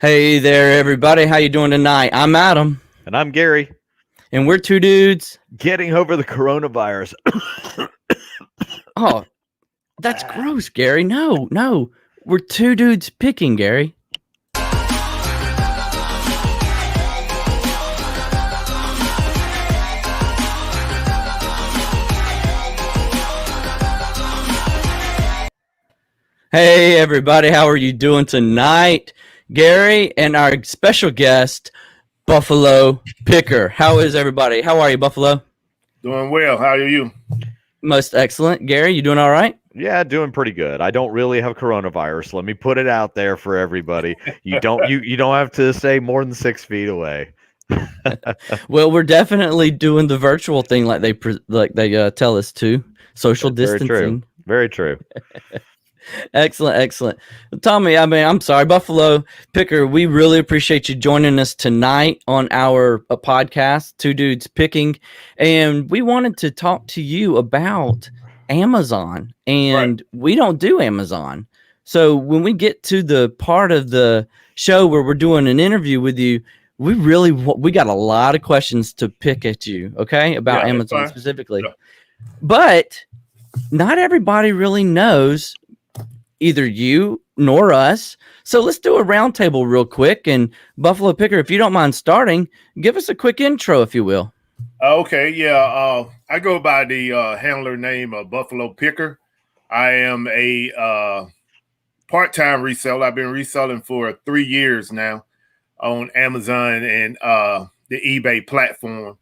Hey there, everybody. How you doing tonight? I'm Adam, And I'm Gary. and we're two dudes. Getting over the coronavirus. Oh, that's gross, Gary. No. We're two dudes picking, Gary. Hey, everybody. How are you doing tonight? Gary and our special guest, Buffalo Picker. How is everybody? How are you, Buffalo? Doing well. How are you? Most excellent. Gary, you doing all right? Yeah, doing pretty good. I don't really have coronavirus. Let me put it out there for everybody. You don't have to stay more than 6 feet away. Well, we're definitely doing the virtual thing like they tell us to. Social distancing. Very true. Excellent. Tommy, I'm sorry, Buffalo Picker, we really appreciate you joining us tonight on our podcast, Two Dudes Picking. And we wanted to talk to you about Amazon. And we don't do Amazon. So when we get to the part of the show where we're doing an interview with you, we got a lot of questions to pick at you, okay, about Amazon specifically. Yeah. But not everybody really knows either you nor us. So let's do a roundtable real quick. And Buffalo Picker, if you don't mind starting, give us a quick intro, if you will. Okay. Yeah. I go by the handler name of Buffalo Picker. I am a part-time reseller. I've been reselling for 3 years now on Amazon and the eBay platform.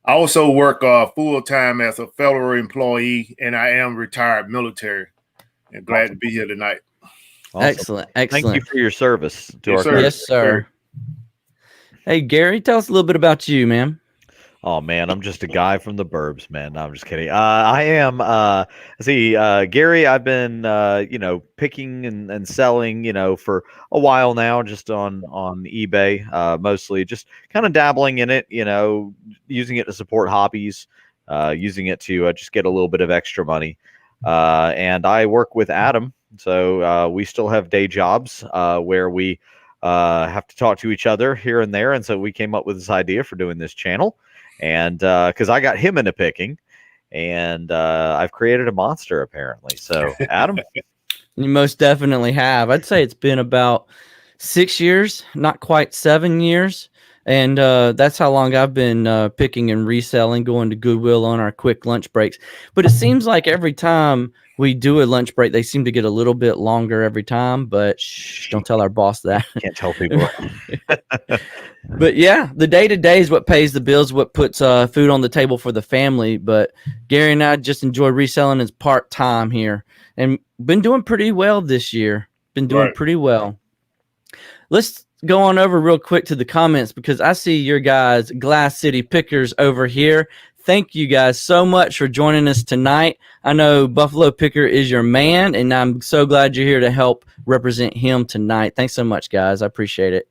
I also work full-time as a federal employee, and I am retired military. And glad to be here tonight. Awesome. Excellent. Thank you for your service to our country. Yes, sir. Hey, Gary, tell us a little bit about you, man. Oh man, I'm just a guy from the burbs, man. No, I'm just kidding. I am Gary, I've been picking and selling, for a while now, just on eBay, mostly just kind of dabbling in it, using it to support hobbies, using it to just get a little bit of extra money. And I work with Adam, so we still have day jobs where we have to talk to each other here and there. And so we came up with this idea for doing this channel. And because I got him into picking, and I've created a monster, apparently. So, Adam? You most definitely have. I'd say it's been about 6 years, not quite 7 years. And that's how long I've been picking and reselling, going to Goodwill on our quick lunch breaks. But it seems like every time we do a lunch break, they seem to get a little bit longer every time. But shh, don't tell our boss that. Can't tell people. But yeah, the day-to-day is what pays the bills, what puts food on the table for the family. But Gary and I just enjoy reselling as part-time here. And been doing pretty well this year. Been doing pretty well. Let's go on over real quick to the comments because I see your guys, Glass City Pickers, over here. Thank you guys so much for joining us tonight. I know Buffalo Picker is your man, and I'm so glad you're here to help represent him tonight. Thanks so much, guys. I appreciate it.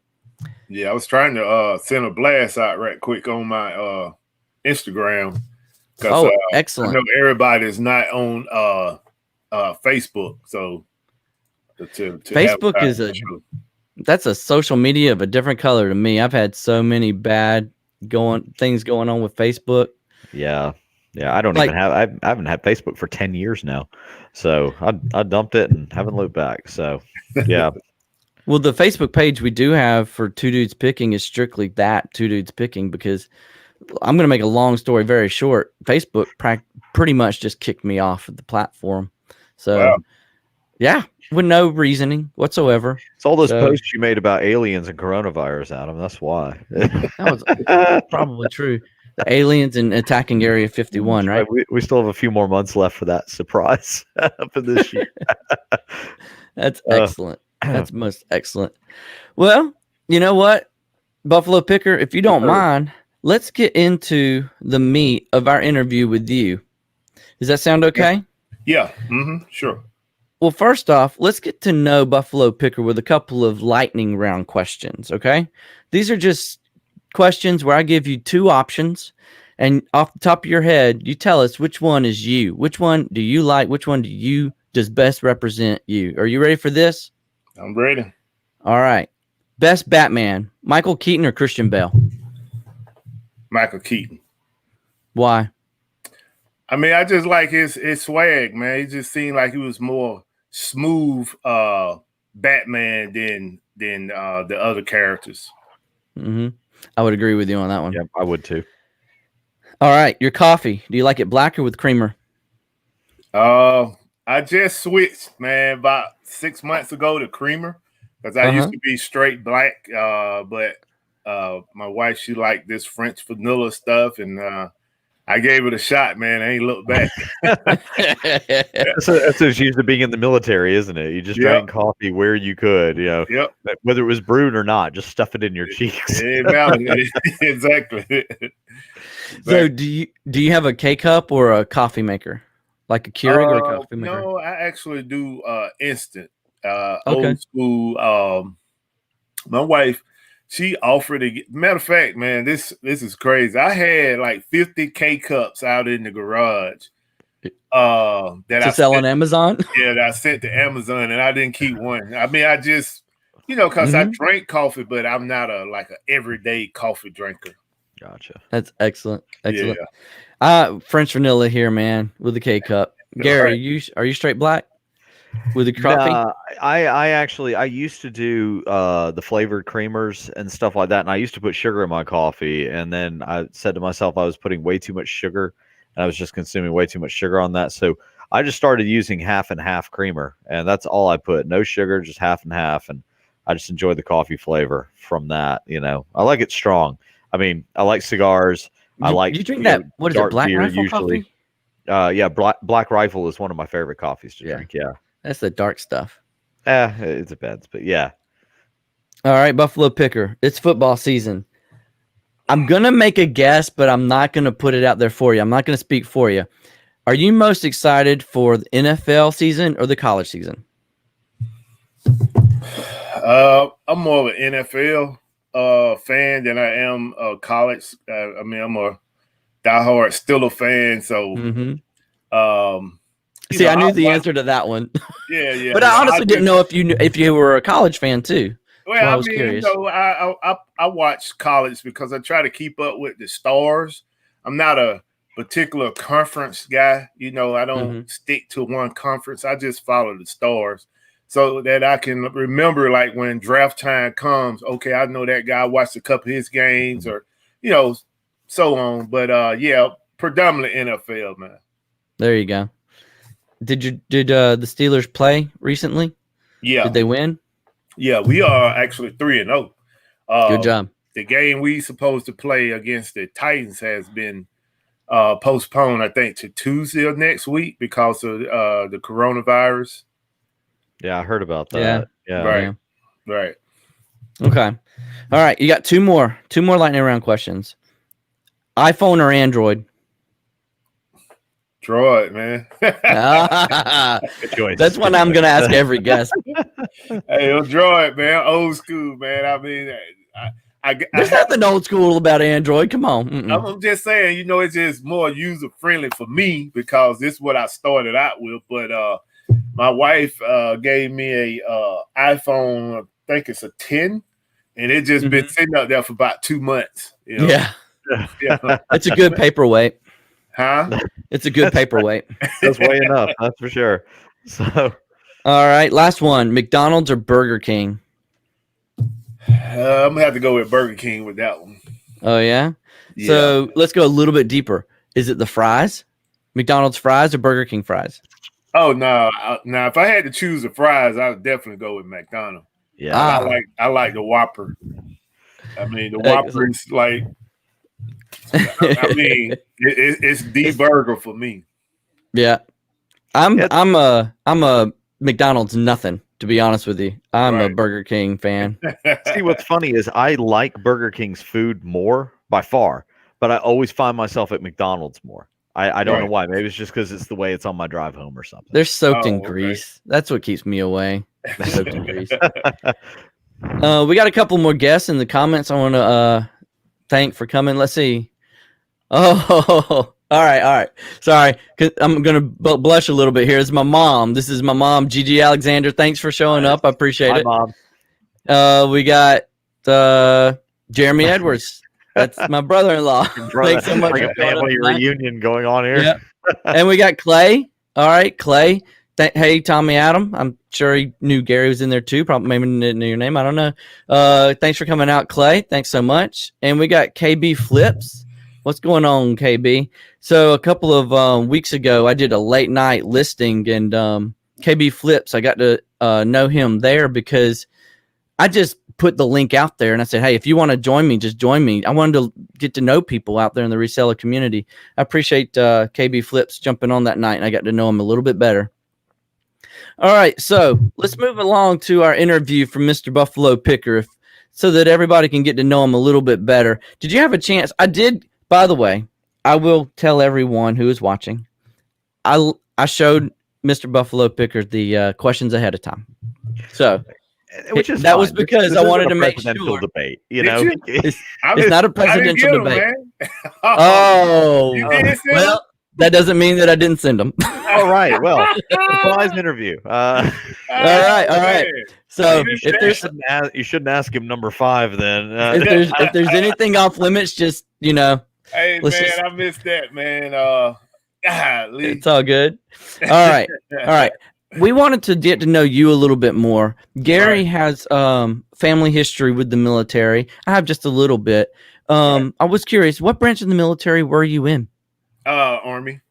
Yeah, I was trying to send a blast out right quick on my Instagram. Oh, excellent. I know everybody's not on Facebook, so Facebook is that's a social media of a different color to me. I've had so many bad things going on with Facebook. Yeah. I don't even have. I haven't had Facebook for 10 years now, so I dumped it and haven't looked back. So yeah. Well, the Facebook page we do have for Two Dudes Picking is strictly that, Two Dudes Picking, because I'm going to make a long story very short. Facebook pretty much just kicked me off of the platform. So, yeah, with no reasoning whatsoever. It's all those posts you made about aliens and coronavirus, Adam. That's why. That was probably true. The aliens and attacking Area 51, right? We still have a few more months left for that surprise for this year. That's excellent. That's most excellent. Well, you know what, Buffalo Picker, if you don't mind, let's get into the meat of our interview with you. Does that sound okay? Yeah. Sure. Well, first off, let's get to know Buffalo Picker with a couple of lightning round questions, okay? These are just questions where I give you two options, and off the top of your head, you tell us which one is you. Which one do you like? Which one does best represent you? Are you ready for this? I'm ready. All right. Best Batman, Michael Keaton or Christian Bale? Michael Keaton. Why? I mean, I just like his swag, man. He just seemed like he was more smooth Batman than the other characters. Mm-hmm. I would agree with you on that one. Yeah, I would too. All right, your coffee. Do you like it black or with creamer? I just switched, man, about 6 months ago to creamer because I used to be straight black. But my wife, she liked this French vanilla stuff, and I gave it a shot, man. I ain't looked back. That's what it's used to being in the military, isn't it? You just drank coffee where you could, you know, whether it was brewed or not, just stuff it in your cheeks. Exactly. So do you have a K-cup or a coffee maker? Like a Keurig or a coffee maker? No, I actually do instant, Okay. old school. My wife, she offered to matter of fact, man, this is crazy. I had like 50 K-cups out in the garage that I sell on Amazon. Yeah, that I sent to Amazon, and I didn't keep one. I mean, I just, because I drink coffee, but I'm not a everyday coffee drinker. Gotcha. That's excellent. Excellent. Yeah. French vanilla here, man, with the K-cup. Gary, are you straight black with the coffee? I used to do the flavored creamers and stuff like that, and I used to put sugar in my coffee, and then I said to myself I was putting way too much sugar, and I was just consuming way too much sugar on that. So I just started using half and half creamer, and that's all I put. No sugar, just half and half, and I just enjoy the coffee flavor from that. I like it strong. I mean, I like cigars. You drink that? What is it? Black beer, Rifle usually. coffee? Yeah, Black Rifle is one of my favorite coffees to drink. Yeah, that's the dark stuff. It depends, but yeah. All right, Buffalo Picker. It's football season. I'm gonna make a guess, but I'm not gonna put it out there for you. I'm not gonna speak for you. Are you most excited for the NFL season or the college season? I'm more of an NFL fan than I am college. I mean, I'm a diehard Steeler fan, so see, I knew the answer to that one. Yeah. But I honestly didn't know if you were a college fan too. Well, I was curious. I watch college because I try to keep up with the stars. I'm not a particular conference guy. I don't stick to one conference. I just follow the stars so that I can remember, like, when draft time comes, okay, I know that guy. I watched a couple of his games or, so on. But, predominantly NFL, man. There you go. Did the Steelers play recently? Yeah. Did they win? Yeah, we are actually 3-0. Good job. The game we supposed to play against the Titans has been postponed, I think, to Tuesday of next week because of the coronavirus. Yeah, I heard about that. Yeah. Right. Okay. All right. You got two more lightning round questions. iPhone or Android? Droid, man. Good choice. That's one I'm going to ask every guest. Hey, Droid, man. Old school, man. I mean, there's nothing old school about Android. Come on. I'm just saying, it's just more user friendly for me because this is what I started out with. But my wife gave me a iPhone, I think it's a 10, and it just been sitting up there for about 2 months. Yeah. It's a good paperweight. Huh? It's a good paperweight. That's way enough. That's for sure. So, all right, last one: McDonald's or Burger King? I'm gonna have to go with Burger King with that one. Oh yeah. So let's go a little bit deeper. Is it the fries, McDonald's fries, or Burger King fries? Oh no! Now, if I had to choose the fries, I would definitely go with McDonald's. Yeah, I like the Whopper. I mean, the Whopper is like. I mean, it's the burger for me. Yeah, I'm a McDonald's nothing, to be honest with you. I'm a Burger King fan. See, what's funny is I like Burger King's food more by far, but I always find myself at McDonald's more. I don't know why. Maybe it's just because it's the way it's on my drive home or something. They're soaked in grease. That's what keeps me away. They're soaked in grease. We got a couple more guests in the comments. I want to thank for coming. Let's see. Oh, all right. Sorry, I'm gonna blush a little bit here. It's my mom. This is my mom, Gigi Alexander. Thanks for showing up. I appreciate it. Mom. We got Jeremy Edwards. That's my brother-in-law. Thanks so much like for a coming up family tonight. reunion going on here. Yep. And we got Clay. All right, Clay. Hey, Tommy Adam. I'm sure he knew Gary was in there too. Probably maybe didn't know your name. I don't know. Thanks for coming out, Clay. Thanks so much. And we got KB Flips. What's going on, KB? So a couple of weeks ago, I did a late night listing, and KB Flips, I got to know him there because I just put the link out there and I said, hey, if you want to join me, just join me. I wanted to get to know people out there in the reseller community. I appreciate KB Flips jumping on that night, and I got to know him a little bit better. All right, so let's move along to our interview from Mr. Buffalo Picker so that everybody can get to know him a little bit better. Did you have a chance? I did, by the way, I will tell everyone who is watching, I showed Mr. Buffalo Picker the questions ahead of time. So which is that fine. was because this I wanted to make presidential sure. debate. You know, It's not a presidential debate. Oh, you did send well, that doesn't mean that I didn't send them. all right. Well, surprise interview. All right. So you shouldn't ask him number 5 then. If there's anything off limits, just Hey man, I missed that, man. Golly. It's all good. All right. We wanted to get to know you a little bit more. Gary has family history with the military. I have just a little bit. I was curious, what branch of the military were you in? Army.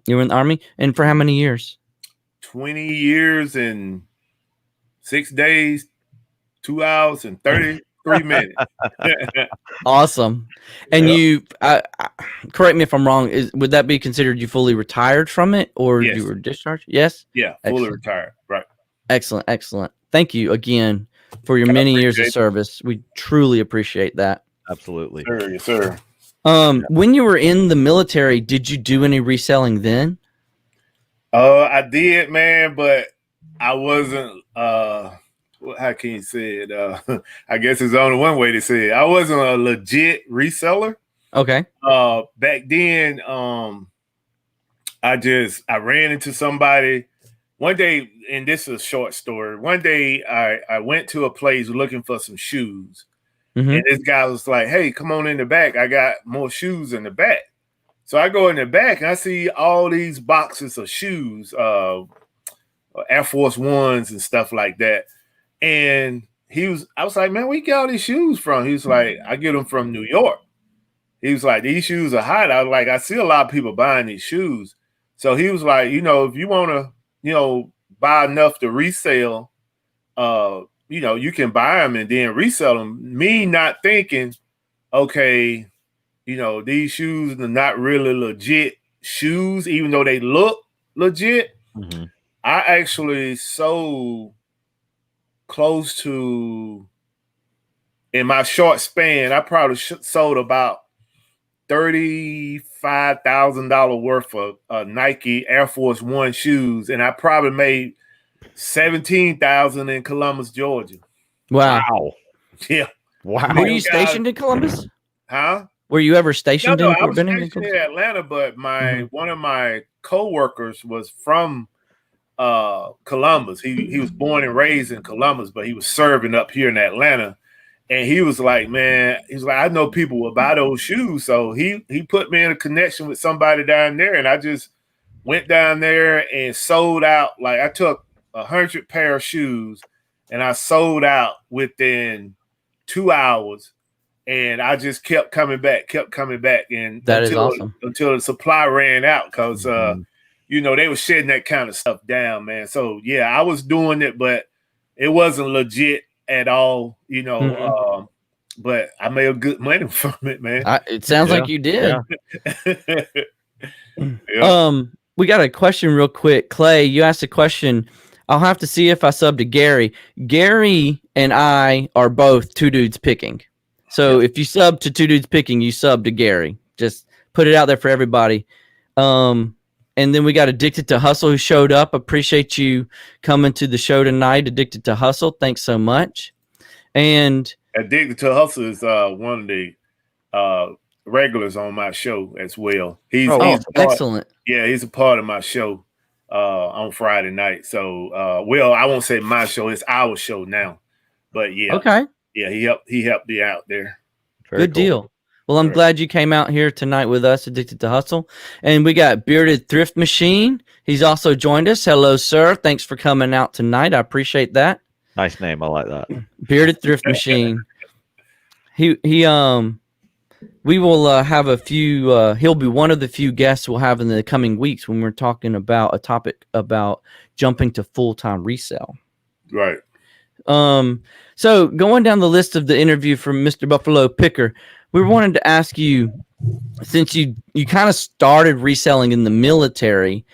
You were in the Army, and for how many years? 20 years and 6 days, 2 hours and 33 minutes. Awesome. And you, correct me if I'm wrong, would that be considered you fully retired from it, or Yes. you were discharged? Yes? Yeah, fully retired. Right. Excellent. Thank you again for your many years of service. We truly appreciate that. Absolutely. Sure, yes, sir. When you were in the military, did you do any reselling then? I did, man, but I wasn't how can you say it? I guess there's only one way to say it. I wasn't a legit reseller. Okay. Back then, I ran into somebody one day, and this is a short story. One day I went to a place looking for some shoes. Mm-hmm. And this guy was like, hey, come on in the back. I got more shoes in the back. So I go in the back and I see all these boxes of shoes, Air Force Ones and stuff like that. And I was like, man, where you get all these shoes from? He was like, I get them from New York. He was like, these shoes are hot. I was like, I see a lot of people buying these shoes. So he was like, if you want to, buy enough to resell, you can buy them and then resell them. Me not thinking, okay, these shoes are not really legit shoes, even though they look legit. Mm-hmm. I actually sold close to, in my short span, I probably sold about $35,000 worth of Nike Air Force One shoes, and I probably made $17,000 in Columbus, Georgia. Wow. Yeah. Wow. Were you stationed in Columbus? Huh? Were you ever stationed No, in I was Columbus? stationed in Atlanta, but one of my co-workers was from Columbus. He was born and raised in Columbus, but he was serving up here in Atlanta. And he was like, man, I know people will buy those shoes. So he put me in a connection with somebody down there, and I just went down there and sold out. Like, I took 100 pair of shoes and I sold out within 2 hours. And I just kept coming back. And that is awesome. Until the supply ran out, because they were shedding that kind of stuff down, man. So yeah, I was doing it, but it wasn't legit at all, but I made good money from it, man. It sounds like you did. Yeah. We got a question real quick. Clay, you asked a question. I'll have to see if I sub to Gary. Gary and I are both Two Dudes Picking. So if you sub to Two Dudes Picking, you sub to Gary. Just put it out there for everybody. And then we got Addicted to Hustle who showed up. Appreciate you coming to the show tonight. Addicted to Hustle. Thanks so much. And Addicted to Hustle is one of the regulars on my show as well. He's excellent. Yeah, he's a part of my show on Friday night. So, I won't say my show. It's our show now. But yeah. Okay. yeah, he helped me out there. Very Good cool. deal. Well, I'm Right. glad you came out here tonight with us, Addicted to Hustle. And we got Bearded Thrift Machine. He's also joined us. Hello, sir. Thanks for coming out tonight. I appreciate that. Nice name. I like that. Bearded Thrift Machine. He we will have a few he'll be one of the few guests we'll have in the coming weeks when we're talking about a topic about jumping to full-time resale. Right. So going down the list of the interview from Mr. Buffalo Picker, we wanted to ask you, since you kind of started reselling in the military,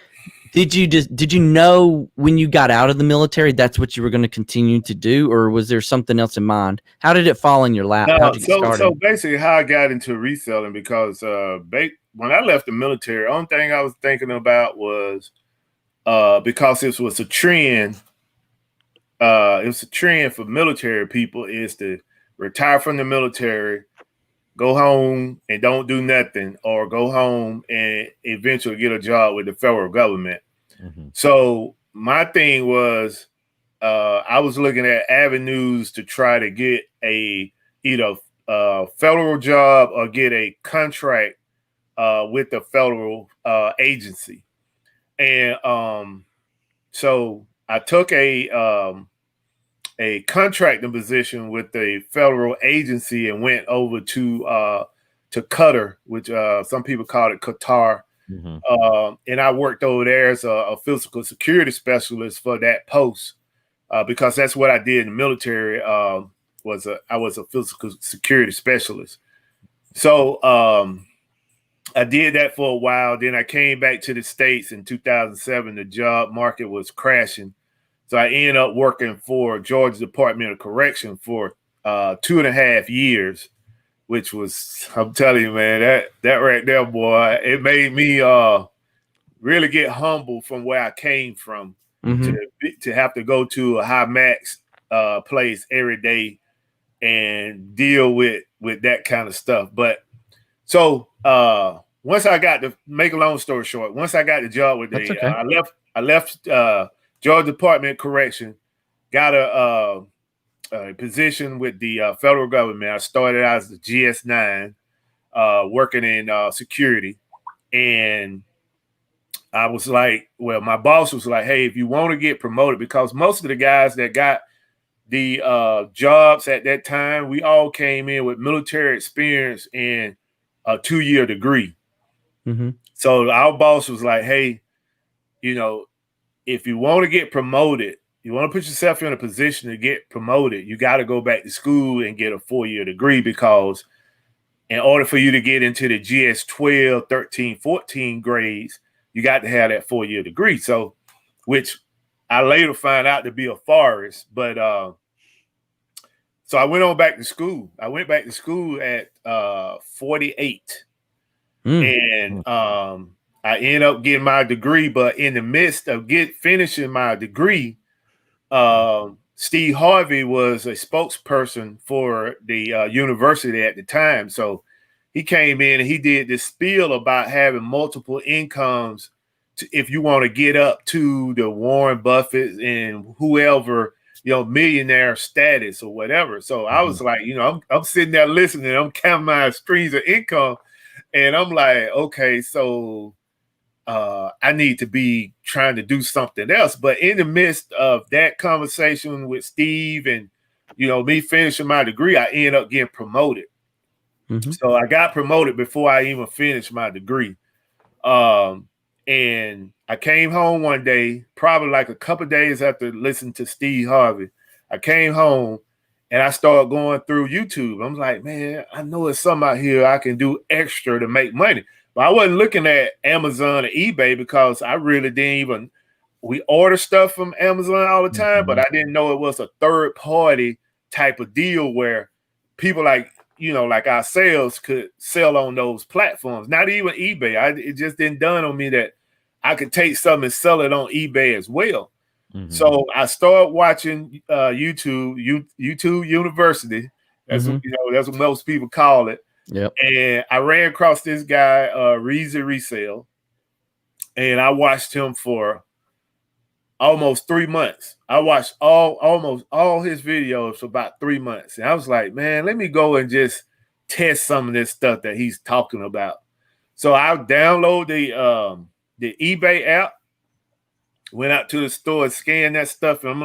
did you know when you got out of the military that's what you were going to continue to do, or was there something else in mind? How did it fall in your lap? How'd you get started? So basically how I got into reselling, because when I left the military, the only thing I was thinking about was because it was a trend. It was a trend for military people is to retire from the military, go home and don't do nothing, or go home and eventually get a job with the federal government. Mm-hmm. So my thing was, I was looking at avenues to try to get either a federal job or get a contract with the federal agency. And so I took a contracting position with the federal agency and went over to Qatar, which some people call it Qatar. Mm-hmm. And I worked over there as a physical security specialist for that post, because that's what I did in the military. I was a physical security specialist. So I did that for a while. Then I came back to the States in 2007. The job market was crashing. So I ended up working for Georgia Department of Correction for 2.5 years, which was, I'm telling you, man, that right there, boy, it made me really get humble from where I came from, to have to go to a high max place every day and deal with that kind of stuff. But so once I got to make a long story short, once I got the job with the, I left Georgia Department of Correction, got a position with the federal government. I started out as the GS9, working in security. And I was like, well, my boss was like, hey, if you want to get promoted, because most of the guys that got the jobs at that time, we all came in with military experience and a 2-year degree. Mm-hmm. So our boss was like, hey, if you want to get promoted, you want to put yourself in a position to get promoted, you got to go back to school and get a 4-year degree, because in order for you to get into the GS 12, 13, 14 grades, you got to have that 4-year degree. So, which I later found out to be a forest. But so I went on back to school. I went back to school at 48. And I ended up getting my degree, but in the midst of finishing my degree, Steve Harvey was a spokesperson for the university at the time. So he came in and he did this spiel about having multiple incomes if you want to get up to the Warren Buffett and whoever, millionaire status or whatever. So I was like, I'm sitting there listening, I'm counting my streams of income, and I'm like, okay, so I need to be trying to do something else. But in the midst of that conversation with Steve and, me finishing my degree, I ended up getting promoted. Mm-hmm. So I got promoted before I even finished my degree. And I came home one day, probably like a couple of days after listening to Steve Harvey. I came home and I started going through YouTube. I'm like, man, I know there's something out here I can do extra to make money. But I wasn't looking at Amazon or eBay, because I really didn't even, we order stuff from Amazon all the time, but I didn't know it was a third party type of deal where people like ourselves could sell on those platforms. Not even eBay. It just didn't dawn on me that I could take something and sell it on eBay as well. Mm-hmm. So I started watching YouTube University. That's that's what most people call it. Yep. And I ran across this guy, Resell, and I watched him for almost 3 months. I watched almost all his videos for about 3 months. And I was like, man, let me go and just test some of this stuff that he's talking about. So I download the eBay app, went out to the store, scanned that stuff, and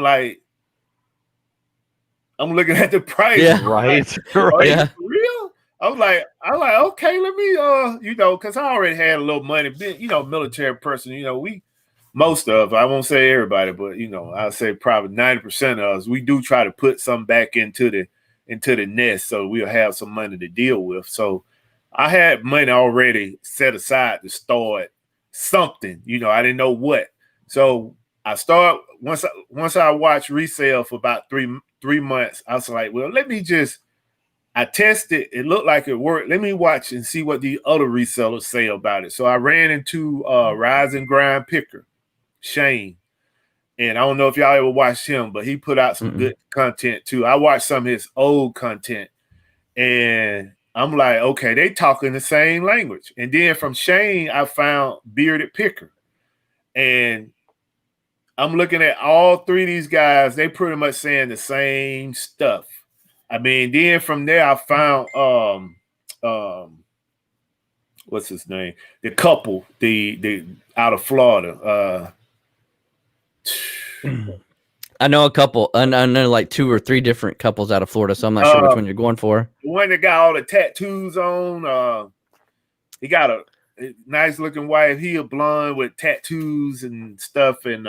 I'm looking at the price. Yeah. Right. Are you Yeah. for real? I'm like, okay, let me, because I already had a little money, military person, most of, I won't say everybody, but I'll say probably 90% of us, we do try to put some back into the nest, so we'll have some money to deal with. So I had money already set aside to start something, I didn't know what. So I start once I watched resale for about three months, I was like, well, I tested. It looked like it worked. Let me watch and see what the other resellers say about it. So I ran into Rise and Grind Picker, Shane. And I don't know if y'all ever watched him, but he put out some good content too. I watched some of his old content. And I'm like, okay, they talking the same language. And then from Shane, I found Bearded Picker. And I'm looking at all three of these guys. They pretty much saying the same stuff. I mean, then from there, I found what's his name? The couple, the out of Florida. I know a couple. I know like 2 or 3 different couples out of Florida, so I'm not sure which one you're going for. The one that got all the tattoos on. He got a nice looking wife. He a blonde with tattoos and stuff. And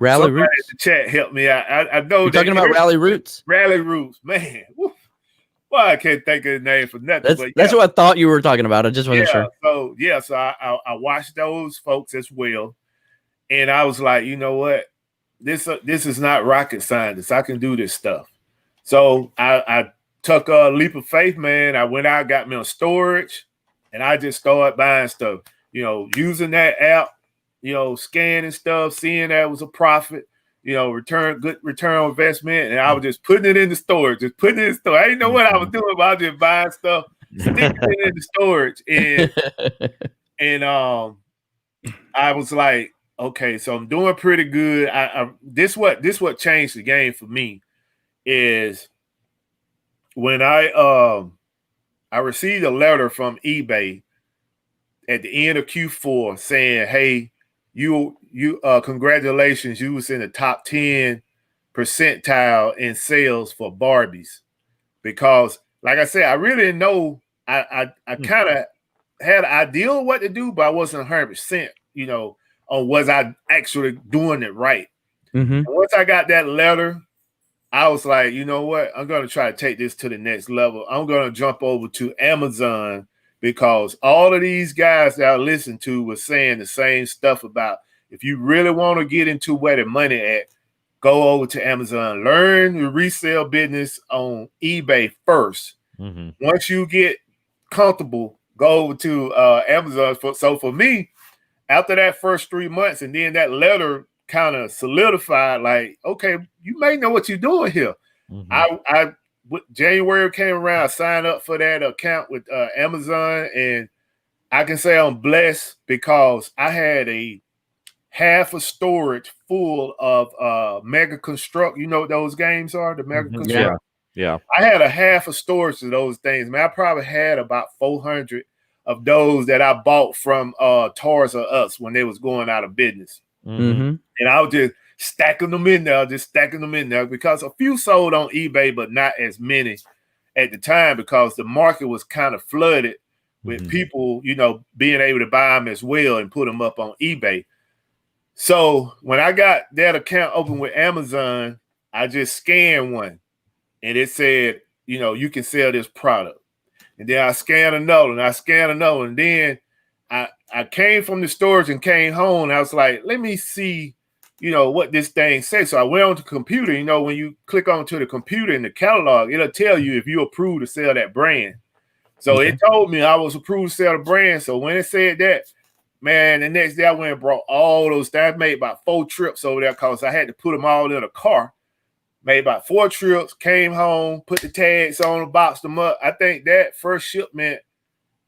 Rally Roots. In the chat help me out. I know you're talking about Rally Roots. Rally Roots, man. Well, I can't think of his name for nothing. That's what I thought you were talking about. I just wasn't sure. So I watched those folks as well, and I was like, you know what, this is not rocket science. I can do this stuff. So I took a leap of faith, man. I went out, got me on storage, and I just started buying stuff. Using that app. Scanning stuff, seeing that it was a profit, good return on investment. And I was just putting it in the storage, I didn't know what I was doing, but I was just buying stuff, sticking it in the storage. And I was like, okay, so I'm doing pretty good. This what changed the game for me is when I received a letter from eBay at the end of Q4 saying, hey, you congratulations, you was in the top 10 percentile in sales for Barbies. Because like I said, I really didn't know. I kind of had an idea of what to do, but I wasn't 100%, on was I actually doing it right. Mm-hmm. Once I got that letter, I was like, you know what? I'm going to try to take this to the next level. I'm going to jump over to Amazon, because all of these guys that I listened to were saying the same stuff about if you really want to get into where the money at, go over to Amazon. Learn the resale business on eBay first. Mm-hmm. Once you get comfortable, go over to Amazon. So for me, after that first 3 months, and then that letter kind of solidified, like, okay, you may know what you're doing here. Mm-hmm. January came around, I signed up for that account with Amazon, and I can say I'm blessed because I had a half a storage full of Mega Construct. You know what those games are? The Mega Construct. Yeah. I had a half a storage of those things. Man, I probably had about 400 of those that I bought from Toys R Us when they was going out of business. Mm-hmm. And I was just stacking them in there because a few sold on eBay, but not as many at the time because the market was kind of flooded with people, being able to buy them as well and put them up on eBay. So when I got that account open with Amazon, I just scanned one and it said, you can sell this product. And then I scanned another and then I came from the storage and came home and I was like, let me see, what this thing says. So I went on to the computer. When you click onto the computer in the catalog, it'll tell you if you're approved to sell that brand. So It told me I was approved to sell the brand. So when it said that, man, the next day I went and brought all those things. I made about 4 trips over there because I had to put them all in a car. Made about 4 trips, came home, put the tags on, boxed them up. I think that first shipment,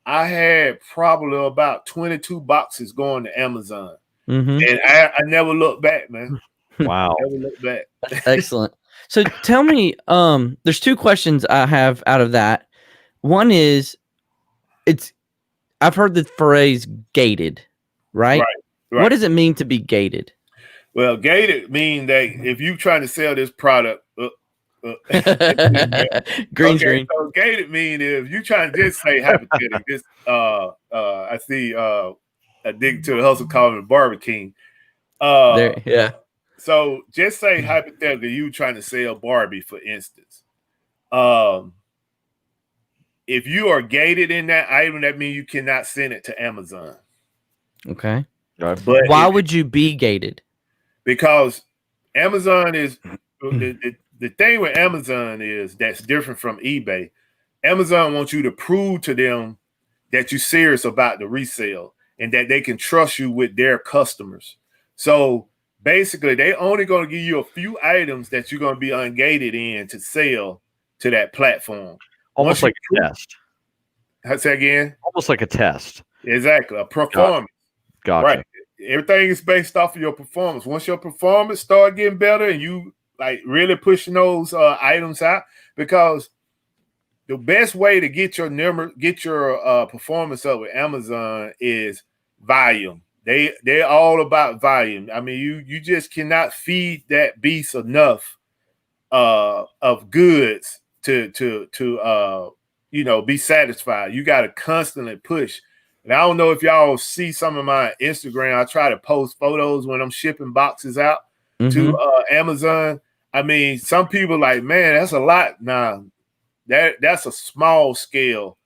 I had probably about 22 boxes going to Amazon. And I never looked back, man. Wow. Never looked back. That's excellent. So tell me, there's two questions I have out of that. One is, I've heard the phrase gated, right? Right. What does it mean to be gated? Well, gated mean that if you trying to sell this product, green screen. So gated mean if you trying to just say hypothetically, this I see a dig to the hustle calling the Barber King. Yeah. So just say hypothetically you trying to sell Barbie, for instance. If you are gated in that item, that means you cannot send it to Amazon. Okay. But why would you be gated? Because Amazon is the thing with Amazon is that's different from eBay. Amazon wants you to prove to them that you're serious about the resale and that they can trust you with their customers. So basically, they only going to give you a few items that you're going to be ungated in to sell to that platform. Almost like a test. Say again? Almost like a test. Exactly. A performance. Gotcha. Right. Everything is based off of your performance. Once your performance start getting better and you like really pushing those items out, because the best way to get your performance up with Amazon is volume. They're all about volume. I mean, you just cannot feed that beast enough of goods to be satisfied. You got to constantly push. And I don't know if y'all see some of my Instagram. I try to post photos when I'm shipping boxes out to Amazon. I mean, some people like, man, that's a lot. Nah, that's a small scale.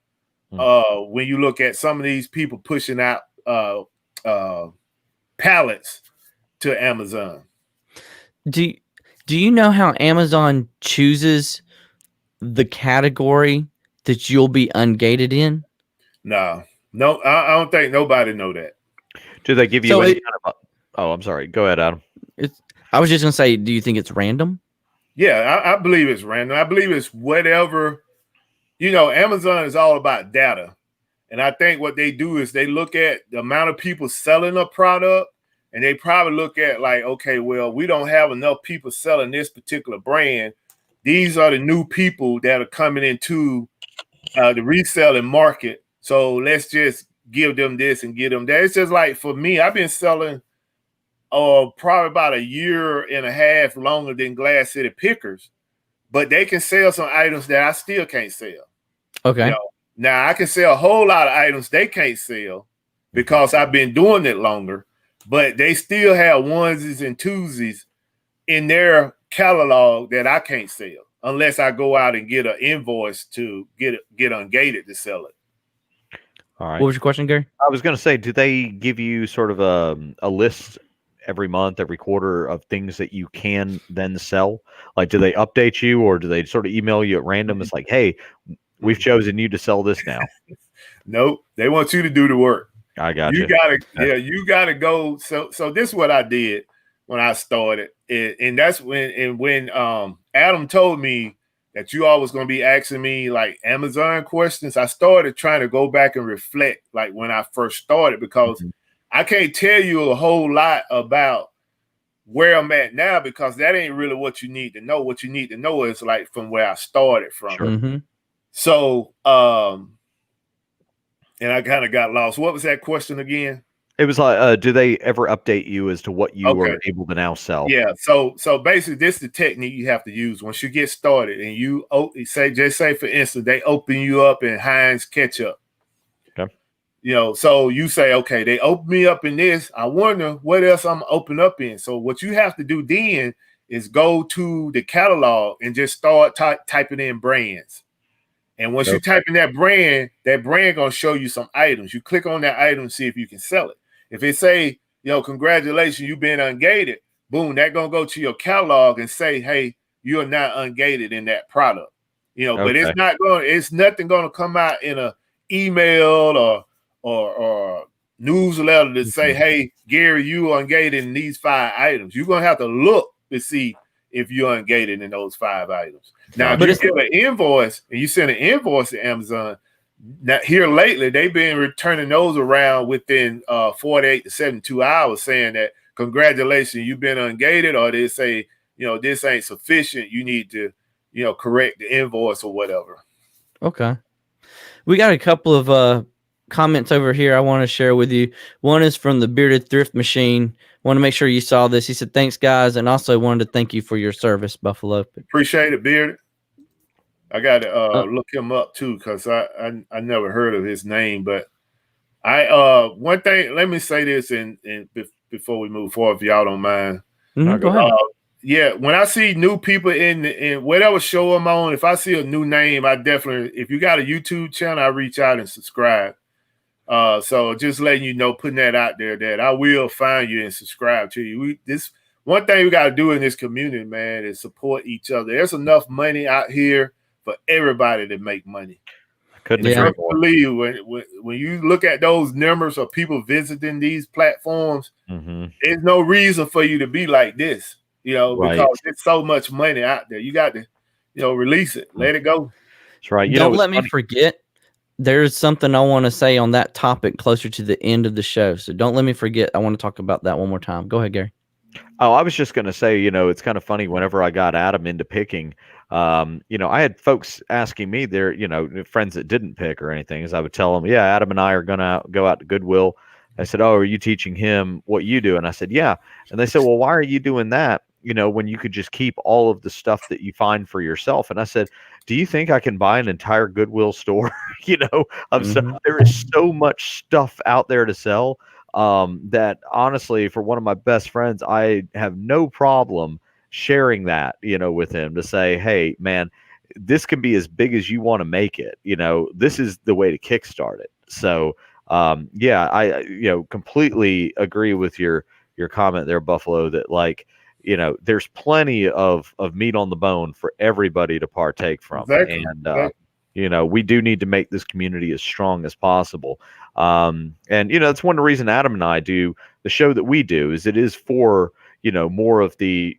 When you look at some of these people pushing out pallets to Amazon. Do you know how Amazon chooses the category that you'll be ungated in? No, I don't think nobody know that. Do they give you any kind of oh, I'm sorry. Go ahead, Adam. I was just going to say, do you think it's random? Yeah, I believe it's random. I believe it's whatever. Amazon is all about data. And I think what they do is they look at the amount of people selling a product, and they probably look at like, okay, well, we don't have enough people selling this particular brand. These are the new people that are coming into the reselling market. So let's just give them this and give them that. It's just like for me, I've been selling probably about a year and a half longer than Glass City Pickers, but they can sell some items that I still can't sell. Okay. Now I can sell a whole lot of items they can't sell because I've been doing it longer, but they still have onesies and twosies in their catalog that I can't sell unless I go out and get an invoice to get ungated to sell it. All right. What was your question, Gary? I was going to say, do they give you sort of a list every month, every quarter of things that you can then sell? Like, do they update you, or do they sort of email you at random? It's like, hey, we've chosen you to sell this now. Nope. They want you to do the work. I got you. You gotta go. So this is what I did when I started. And that's when Adam told me that you always going to be asking me like Amazon questions, I started trying to go back and reflect like when I first started, because I can't tell you a whole lot about where I'm at now, because that ain't really what you need to know. What you need to know is like from where I started from. Sure. So, and I kind of got lost. What was that question again? It was like, do they ever update you as to what you are able to now sell? Yeah. So basically, this is the technique you have to use once you get started, and you say for instance, they open you up in Heinz ketchup. Okay. So you say, okay, they open me up in this. I wonder what else I'm open up in. So what you have to do then is go to the catalog and just start typing in brands. And once you type in that brand gonna show you some items. You click on that item and see if you can sell it. If it say, congratulations, you've been ungated, boom, that gonna go to your catalog and say, hey, you're not ungated in that product. But it's nothing gonna come out in a email or newsletter to say, hey, Gary, you are ungated in these 5 items. You're gonna have to look to see if you're ungated in those 5 items. Now, if you get an invoice and you send an invoice to Amazon, Now, here lately, they've been returning those around within 48 to 72 hours, saying that congratulations, you've been ungated, or they say, this ain't sufficient. You need to, correct the invoice or whatever. Okay. We got a couple of comments over here I want to share with you. One is from the Bearded Thrift Machine. Want to make sure you saw this. He said, thanks, guys, and also wanted to thank you for your service, Buffalo. Appreciate it, Bearded. I got to look him up, too, because I never heard of his name. But one thing, let me say this before we move forward, if y'all don't mind. Go ahead. Yeah, when I see new people in whatever show I'm on, if I see a new name, I definitely, if you got a YouTube channel, I reach out and subscribe. So just letting you know, putting that out there, that I will find you and subscribe to you. This one thing we got to do in this community, man, is support each other. There's enough money out here for everybody to make money. Couldn't agree more. Believe when you look at those numbers of people visiting these platforms, there's no reason for you to be like this. Because there's so much money out there. You got to, release it. Let it go. That's right. Don't let me forget. There's something I want to say on that topic closer to the end of the show. So don't let me forget. I want to talk about that one more time. Go ahead, Gary. Oh, I was just going to say, it's kind of funny whenever I got Adam into picking, I had folks asking me, their, friends that didn't pick or anything, as I would tell them, yeah, Adam and I are going to go out to Goodwill. I said, oh, are you teaching him what you do? And I said, yeah. And they said, well, why are you doing that? When you could just keep all of the stuff that you find for yourself. And I said, do you think I can buy an entire Goodwill store? There is so much stuff out there to sell that honestly, for one of my best friends, I have no problem sharing that, with him to say, hey, man, this can be as big as you want to make it. This is the way to kickstart it. So, I completely agree with your comment there, Buffalo, that there's plenty of meat on the bone for everybody to partake from. Exactly. And, we do need to make this community as strong as possible. And, that's one reason Adam and I do the show that we do, is it is for, more of the,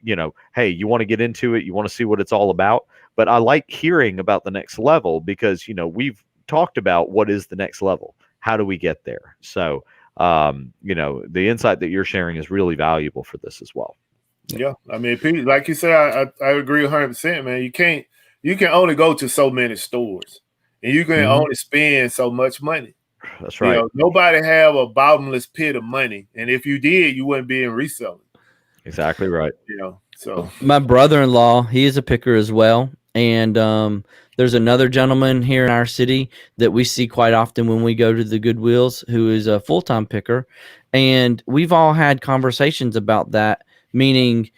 hey, you want to get into it, you want to see what it's all about. But I like hearing about the next level because, we've talked about what is the next level. How do we get there? So, the insight that you're sharing is really valuable for this as well. Yeah, I mean, like you said, I agree 100%, man. You can only go to so many stores, and you can only spend so much money. That's right. Nobody have a bottomless pit of money, and if you did, you wouldn't be in reselling. Exactly right. So my brother-in-law, he is a picker as well, and there's another gentleman here in our city that we see quite often when we go to the Goodwills, who is a full-time picker, and we've all had conversations about that. Meaning,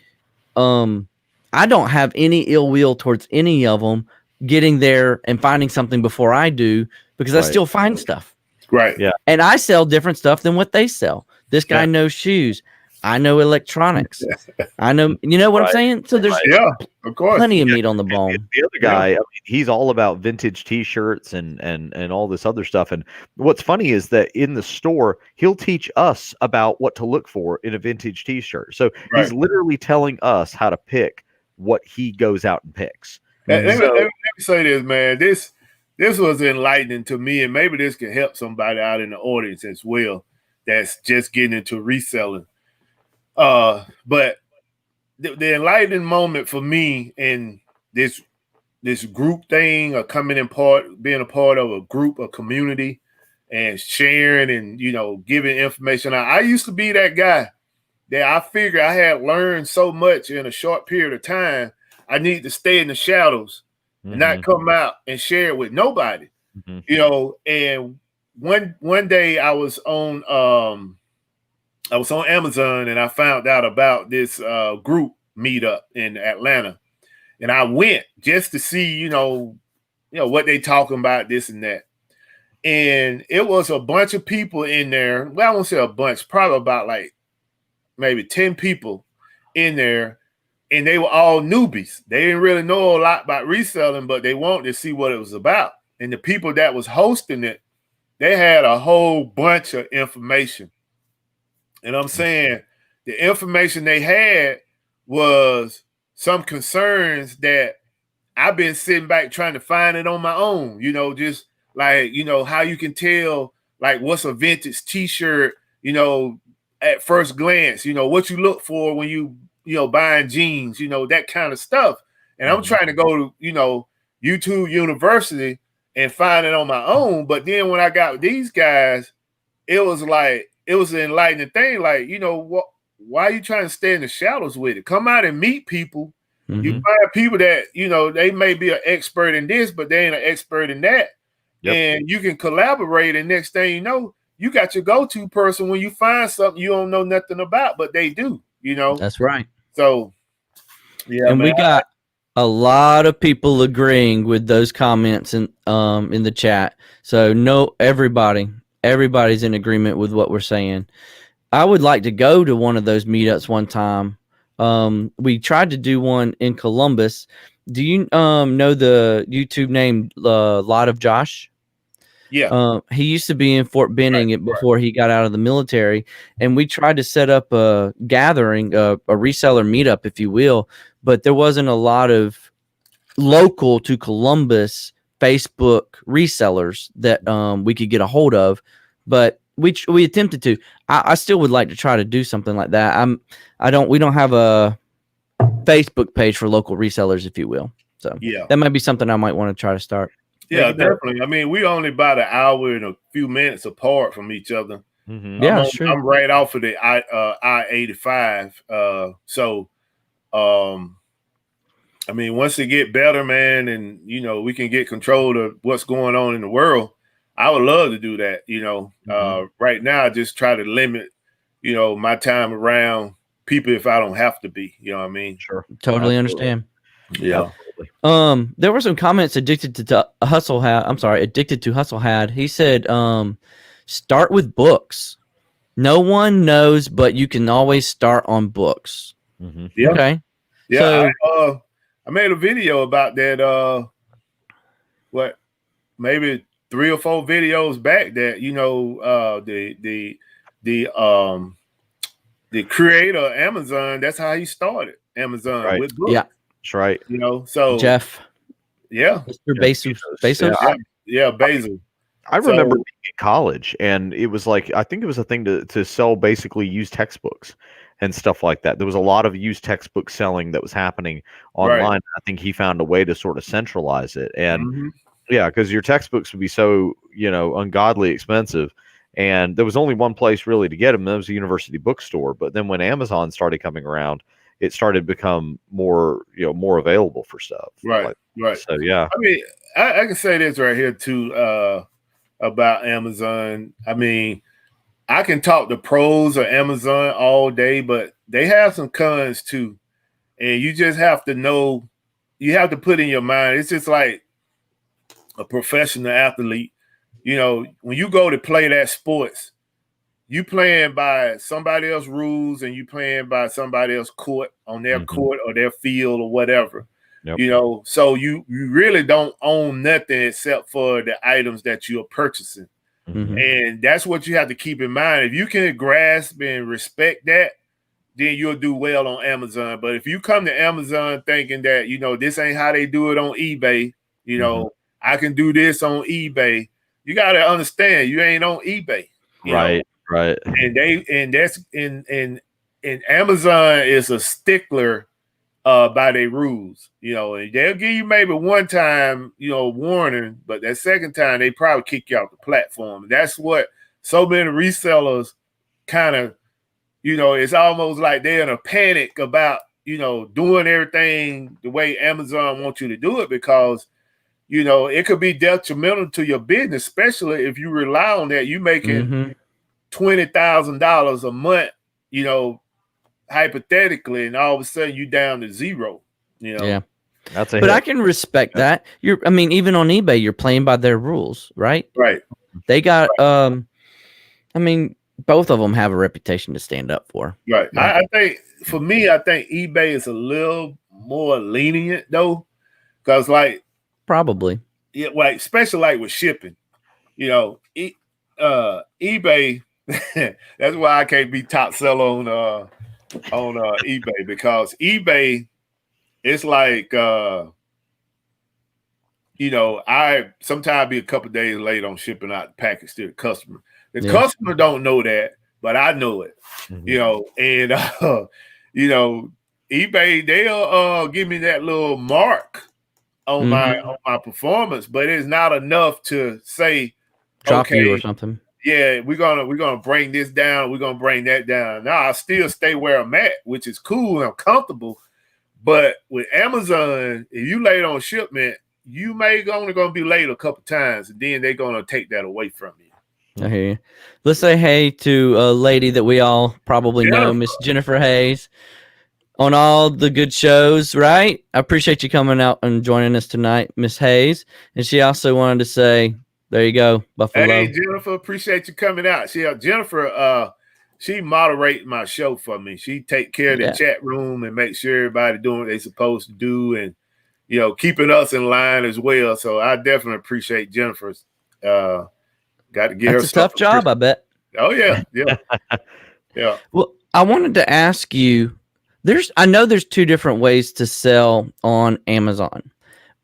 I don't have any ill will towards any of them getting there and finding something before I do, because I still find stuff. Right. Yeah. And I sell different stuff than what they sell. This guy knows shoes. I know electronics. I know, what I'm saying? So there's of course, plenty of meat on the bone. The other guy, I mean, he's all about vintage T-shirts and all this other stuff. And what's funny is that in the store, he'll teach us about what to look for in a vintage T-shirt. So he's literally telling us how to pick what he goes out and picks. Let me say this, man. This was enlightening to me, and maybe this can help somebody out in the audience as well that's just getting into reselling. But the enlightening moment for me in this group thing, or being a part of a group, a community, and sharing and giving information out. I used to be that guy that I figured I had learned so much in a short period of time. I need to stay in the shadows and not come out and share it with nobody. And one day I was on Amazon, and I found out about this group meetup in Atlanta, and I went just to see, what they talking about, this and that. And it was a bunch of people in there. Well, I won't say a bunch, probably about like maybe 10 people in there, and they were all newbies. They didn't really know a lot about reselling, but they wanted to see what it was about. And the people that was hosting it, they had a whole bunch of information. And I'm saying the information they had was some concerns that I've been sitting back trying to find it on my own, just like, you know, how you can tell like what's a vintage t-shirt, you know, at first glance, you know, what you look for when you know, buying jeans, you know, that kind of stuff. And I'm trying to go to, you know, YouTube University and find it on my own. But then when I got with these guys, it was like, it was an enlightening thing. Like, you know, what, why are you trying to stay in the shadows with it? Come out and meet people. You find people that, you know, they may be an expert in this, but they ain't an expert in that. And you can collaborate. And next thing you know, you got your go-to person when you find something you don't know nothing about, but they do, you know. That's right. So, yeah, and man, we got a lot of people agreeing with those comments in the chat. So no, everybody's in agreement with what we're saying. I would like to go to one of those meetups one time. We tried to do one in Columbus. Do you know the YouTube name Lot of Josh? Yeah. He used to be in Fort Benning before he got out of the military, and we tried to set up a gathering, a reseller meetup, if you will, but there wasn't a lot of local to Columbus Facebook resellers that we could get a hold of, but we attempted to. I still would like to try to do something like that. We don't have a Facebook page for local resellers, if you will. So that might be something I might want to try to start. Yeah, definitely. I mean, we only about an hour and a few minutes apart from each other. Yeah, sure. I'm right off of the I-85. So, I mean, once it get better, man, and, you know, we can get control of what's going on in the world, I would love to do that. You know, right now, I just try to limit, you know, my time around people if I don't have to be. You know what I mean? Sure. Totally understand. Yeah. There were some comments addicted to hustle had. He said, start with books. No one knows, but you can always start on books. Yeah. Okay. Yeah. So, I made a video about that. Maybe 3 or 4 videos back that, you know, the creator of Amazon, that's how he started Amazon with books. Yeah. That's right. You know, so Jeff. Yeah. Mr. Bezos. Yeah, Bezos. I remember being in college, and it was like, I think it was a thing to sell basically used textbooks and stuff like that. There was a lot of used textbook selling that was happening online. Right. I think he found a way to sort of centralize it. And yeah, because your textbooks would be so, you know, ungodly expensive. And there was only one place really to get them. That was a university bookstore. But then when Amazon started coming around, it started to become more, you know, more available for stuff. Right. So, yeah. I mean, I can say this right here too about Amazon. I mean, I can talk the pros of Amazon all day, but they have some cons too. And you just have to know, you have to put in your mind, it's just like a professional athlete. You know, when you go to play that sports, you playing by somebody else's rules and you playing by somebody else's court on their court or their field or whatever. You know, so you really don't own nothing except for the items that you're purchasing. And that's what you have to keep in mind. If you can grasp and respect that, then you'll do well on Amazon. But if you come to Amazon thinking that, you know, this ain't how they do it on eBay, you know, I can do this on eBay, you got to understand you ain't on eBay. Right. And Amazon is a stickler by their rules, you know, and they'll give you maybe one time, you know, warning, but that second time they probably kick you off the platform. That's what so many resellers kind of, you know, it's almost like they're in a panic about, you know, doing everything the way Amazon wants you to do it, because, you know, it could be detrimental to your business, especially if you rely on that. You making $20,000 a month, you know, hypothetically, and all of a sudden you down to zero, you know. Yeah. That's a but hit. I can respect that. I mean, even on eBay, you're playing by their rules, right? Right. They got, I mean, both of them have a reputation to stand up for. Right. I think, for me, I think eBay is a little more lenient though, because like probably, yeah, like especially like with shipping, you know, eBay. That's why I can't be top seller on eBay, because eBay, it's like you know, I sometimes be a couple days late on shipping out the package to the customer. The Yeah. customer don't know that, but I know it. Mhm. You know, and you know, eBay, they'll give me that little mark on my performance, but it's not enough to say, Drop you or okay, something. yeah, we're gonna bring this down, we're gonna bring that down. Now I still stay where I'm at, which is cool and I'm comfortable. But with Amazon, if you late on shipment, you may only gonna be late a couple times, and then they're gonna take that away from you. I hear you. Let's say hey to a lady that we all probably know, Jennifer. Miss Jennifer Hayes, on all the good shows, right? I appreciate you coming out and joining us tonight, Miss Hayes. And she also wanted to say, there you go, Buffalo. Hey, Jennifer, appreciate you coming out. Jennifer, she moderate my show for me. She take care of the chat room and make sure everybody doing what they supposed to do, and you know, keeping us in line as well. So I definitely appreciate Jennifer's. Got to get her. That's a tough job, I bet. Oh yeah, yeah, yeah. Well, I wanted to ask you. I know there's two different ways to sell on Amazon.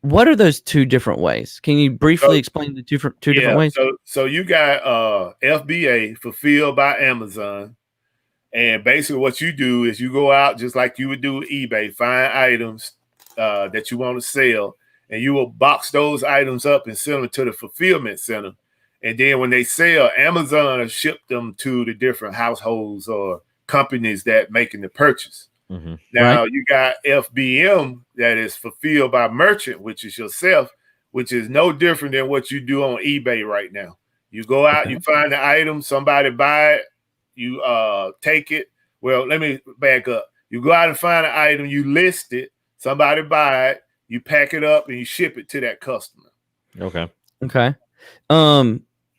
What are those two different ways? Can you briefly explain the two different ways? So you got FBA, fulfilled by Amazon, and basically what you do is you go out just like you would do with eBay, find items that you want to sell, and you will box those items up and send them to the fulfillment center. And then when they sell, Amazon will ship them to the different households or companies that making the purchase. Mm-hmm. Now you got FBM, that is fulfilled by merchant, which is yourself, which is no different than what you do on eBay right now. You go out, you find the item, somebody buy it, you take it. Well, let me back up. You go out and find an item, you list it, somebody buy it, you pack it up, and you ship it to that customer. Okay.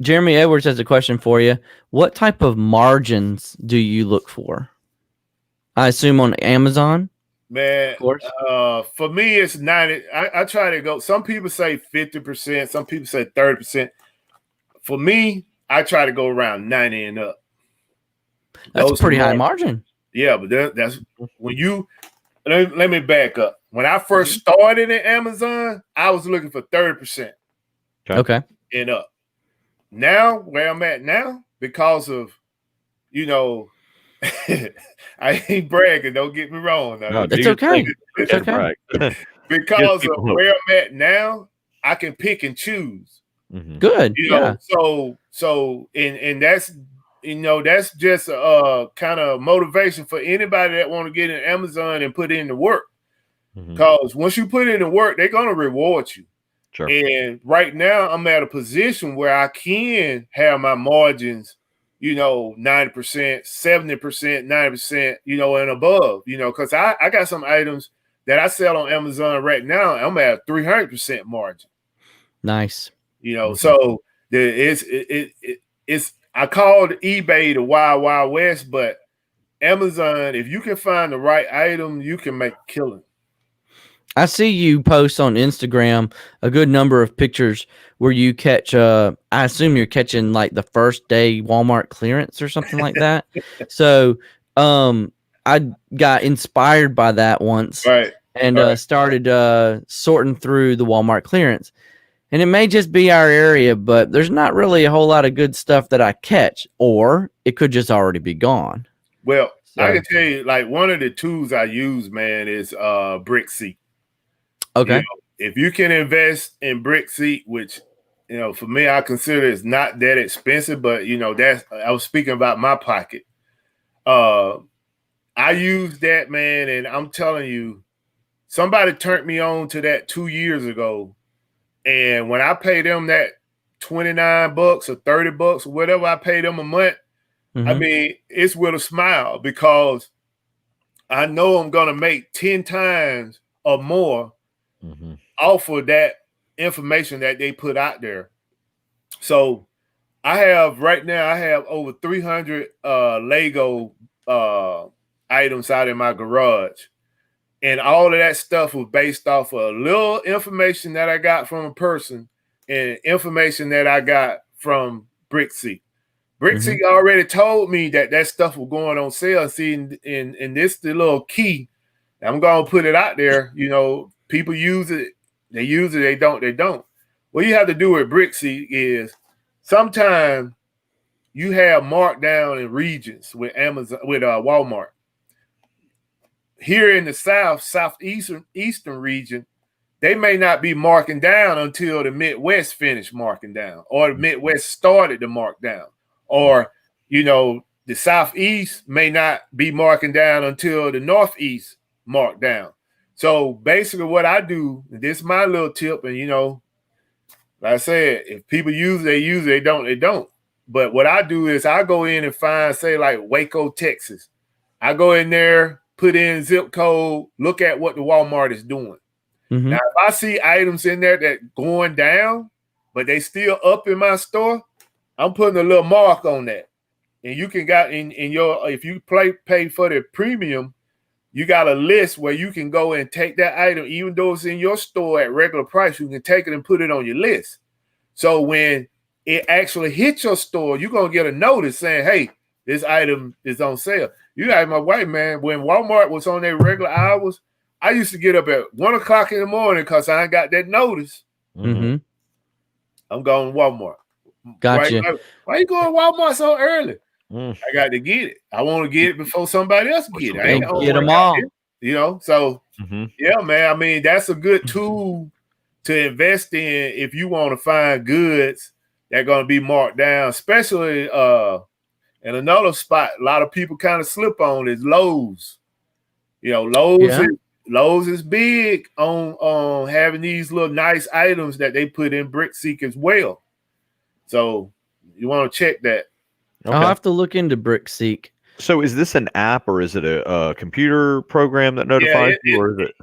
Jeremy Edwards has a question for you. What type of margins do you look for? I assume on Amazon. Man, of course. For me, it's 90. I try to go. Some people say 50%. Some people say 30%. For me, I try to go around 90 and up. That's a pretty high margin. Yeah, but that's when you. Let me back up. When I first started in Amazon, I was looking for 30%. Okay. And up. Now, where I'm at now, because of, you know, I ain't bragging. Don't get me wrong. No, it's okay. It's okay. Because of where I'm at now, I can pick and choose. Mm-hmm. Good. You know, so and that's, you know, that's just a kind of motivation for anybody that want to get in Amazon and put in the work. Because once you put in the work, they're gonna reward you. Sure. And right now, I'm at a position where I can have my margins, you know, 90%, 70%, 90%, you know, and above, you know, because I got some items that I sell on Amazon right now. I'm at a 300% margin. Nice. You know, so it's I called eBay the Wild Wild West, but Amazon, if you can find the right item, you can make a killing. I see you post on Instagram a good number of pictures where you catch, I assume you're catching like the first day Walmart clearance or something like that. So I got inspired by that once and started sorting through the Walmart clearance. And it may just be our area, but there's not really a whole lot of good stuff that I catch, or it could just already be gone. Well, I can tell you, like, one of the tools I use, man, is Brickseat. Okay. You know, if you can invest in Brickseat, which, you know, for me, I consider it's not that expensive, but, you know, I was speaking about my pocket. I use that, man, and I'm telling you, somebody turned me on to that 2 years ago. And when I pay them that $29 or $30 or whatever I pay them a month, I mean, it's with a smile, because I know I'm going to make 10 times or more off of that information that they put out there. So right now I have over 300 Lego items out in my garage. And all of that stuff was based off of a little information that I got from a person and information that I got from Brickseat. Brickseat already told me that stuff was going on sale. See, and this the little key. I'm going to put it out there. You know, people use it. They use it, they don't, they don't. What you have to do with Brixie is sometimes you have markdown in regions with Amazon, with Walmart. Here in the southeastern region, they may not be marking down until the Midwest finished marking down, or the Midwest started to mark down, or the Southeast may not be marking down until the Northeast marked down. So basically, what I do, this is my little tip, and like I said, if people use it, they use it. They don't, they don't. But what I do is I go in and find, say, like Waco, Texas. I go in there, put in zip code, look at what the Walmart is doing. Mm-hmm. Now, if I see items in there that going down, but they still up in my store, I'm putting a little mark on that. And you can got in your, if you pay for the premium, you got a list where you can go and take that item, even though it's in your store at regular price, you can take it and put it on your list. So when it actually hits your store, you're going to get a notice saying, hey, this item is on sale. You got my way, man. When Walmart was on their regular hours, I used to get up at 1 o'clock in the morning because I ain't got that notice. Mm-hmm. I'm going to Walmart. Gotcha. Why you going to Walmart so early? Mm. I got to get it. I want to get it before somebody else get it. I ain't get them all. So yeah, man. I mean, that's a good tool to invest in if you want to find goods that are going to be marked down, especially in another spot. A lot of people kind of slip on is Lowe's. Lowe's is big on having these little nice items that they put in BrickSeek as well. So you want to check that. Okay. I'll have to look into BrickSeek. So is this an app or is it a computer program that notifies you, or is it?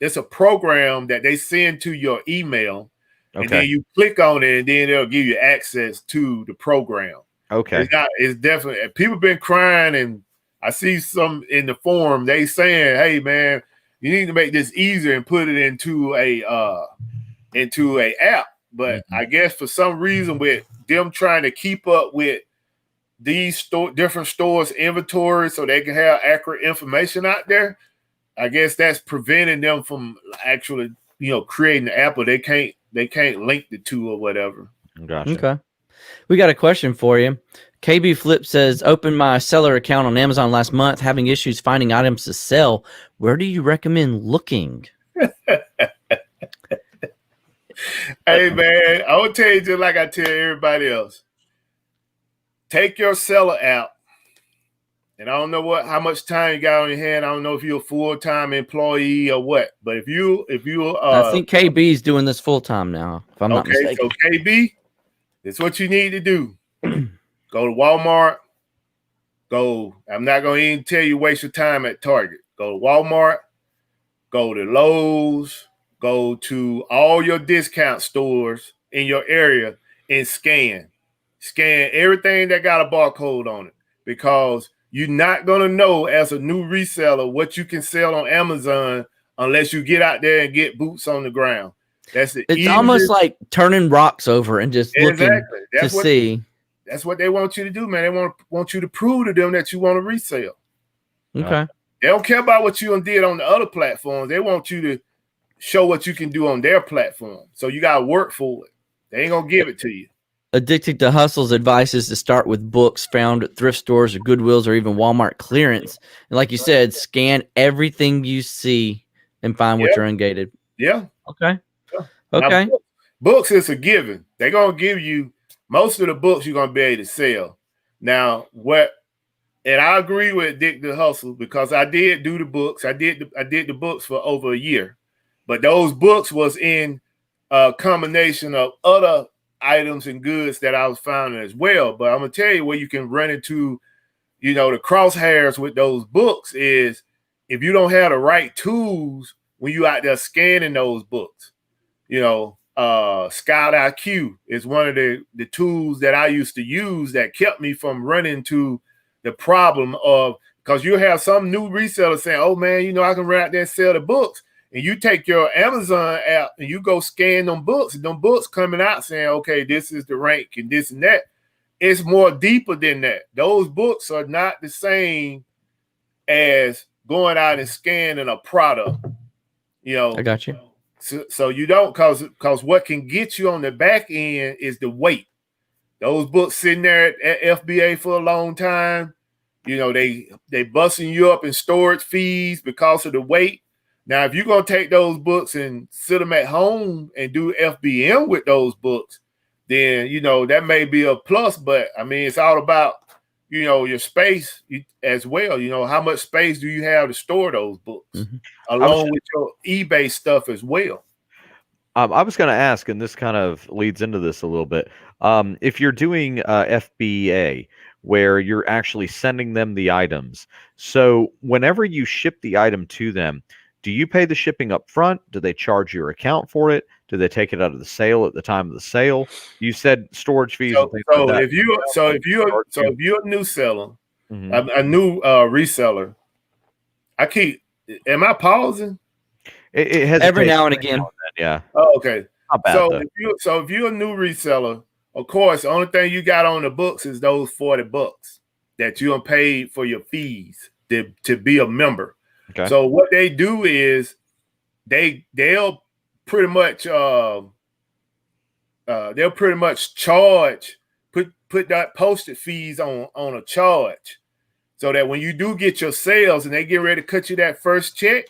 It's a program that they send to your email, and then you click on it, and then they'll give you access to the program. Okay, it's definitely. People been crying, and I see some in the forum. They saying, "Hey, man, you need to make this easier and put it into a app." But I guess for some reason, with them trying to keep up with these different stores' inventory so they can have accurate information out there, I guess that's preventing them from actually, creating the app, or they can't link the two or whatever. Gotcha. Okay. We got a question for you. KB Flip says, opened my seller account on Amazon last month, having issues finding items to sell. Where do you recommend looking? Hey, man, I will tell you just like I tell everybody else. Take your seller app, and I don't know how much time you got on your hand. I don't know if you're a full-time employee or what, but if you I think KB's doing this full-time now, if I'm not mistaken. So KB, it's what you need to do. Go to Walmart. I'm not going to even tell you waste your time at Target. Go to Walmart. Go to Lowe's. Go to all your discount stores in your area and scan everything that got a barcode on it, because you're not going to know as a new reseller what you can sell on Amazon unless you get out there and get boots on the ground. It's almost like turning rocks over and just looking to see. That's what they want you to do, man. They want you to prove to them that you want to resell. Okay. They don't care about what you did on the other platforms. They want you to show what you can do on their platform. So you got to work for it. They ain't going to give it to you. Addicted to Hustle's advice is to start with books found at thrift stores or Goodwills or even Walmart clearance. And like you said, scan everything you see and find what you're ungated. Yeah. Okay. Okay. Now, books is a given. They're going to give you most of the books you're going to be able to sell. Now, and I agree with Addicted to Hustle, because I did do the books. I did the books for over a year. But those books was in a combination of other items and goods that I was finding as well. But I'm going to tell you where you can run into, the crosshairs with those books is if you don't have the right tools when you out there scanning those books. Scout IQ is one of the tools that I used to use that kept me from running into the problem of, because you have some new resellers saying, oh man, I can run out there and sell the books. And you take your Amazon app and you go scan them books, and them books coming out saying, okay, this is the rank and this and that. It's more deeper than that. Those books are not the same as going out and scanning a product. You know, I got you. so you don't cause what can get you on the back end is the weight. Those books sitting there at FBA for a long time, you know, they busting you up in storage fees because of the weight. Now, if you're gonna take those books and sit them at home and do FBM with those books, then you know that may be a plus. But I mean, it's all about your space as well. You know, how much space do you have to store those books, along with your eBay stuff as well. I was going to ask, and this kind of leads into this a little bit. If you're doing FBA, where you're actually sending them the items, so whenever you ship the item to them, do you pay the shipping up front? Do they charge your account for it? Do they take it out of the sale at the time of the sale? You said storage fees and things like that. If you're a new seller, a new reseller, am I pausing? It has every now and again. Yeah. Oh, okay. Not bad, if you're a new reseller, of course, the only thing you got on the books is those $40 that you paid for your fees to be a member. Okay. So what they do is they'll pretty much charge put that postage fees on a charge, so that when you do get your sales and they get ready to cut you that first check,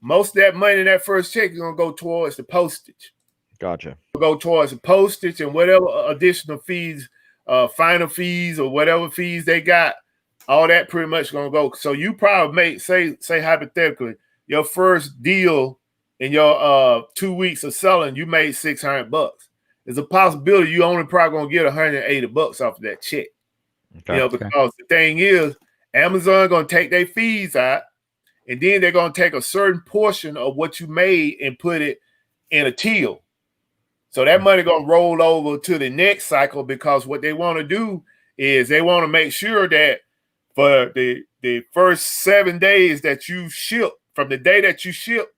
most of that money in that first check is gonna go towards the postage. Gotcha. Go towards the postage and whatever additional fees, final fees or whatever fees they got. All that pretty much gonna go. So you probably make say hypothetically your first deal in your 2 weeks of selling, you made $600. There's a possibility you only probably gonna get $180 off of that check. Okay. Because the thing is, Amazon gonna take their fees out, and then they're gonna take a certain portion of what you made and put it in a till. So that money gonna roll over to the next cycle, because what they want to do is they want to make sure that for the first 7 days that you ship, from the day that you ship,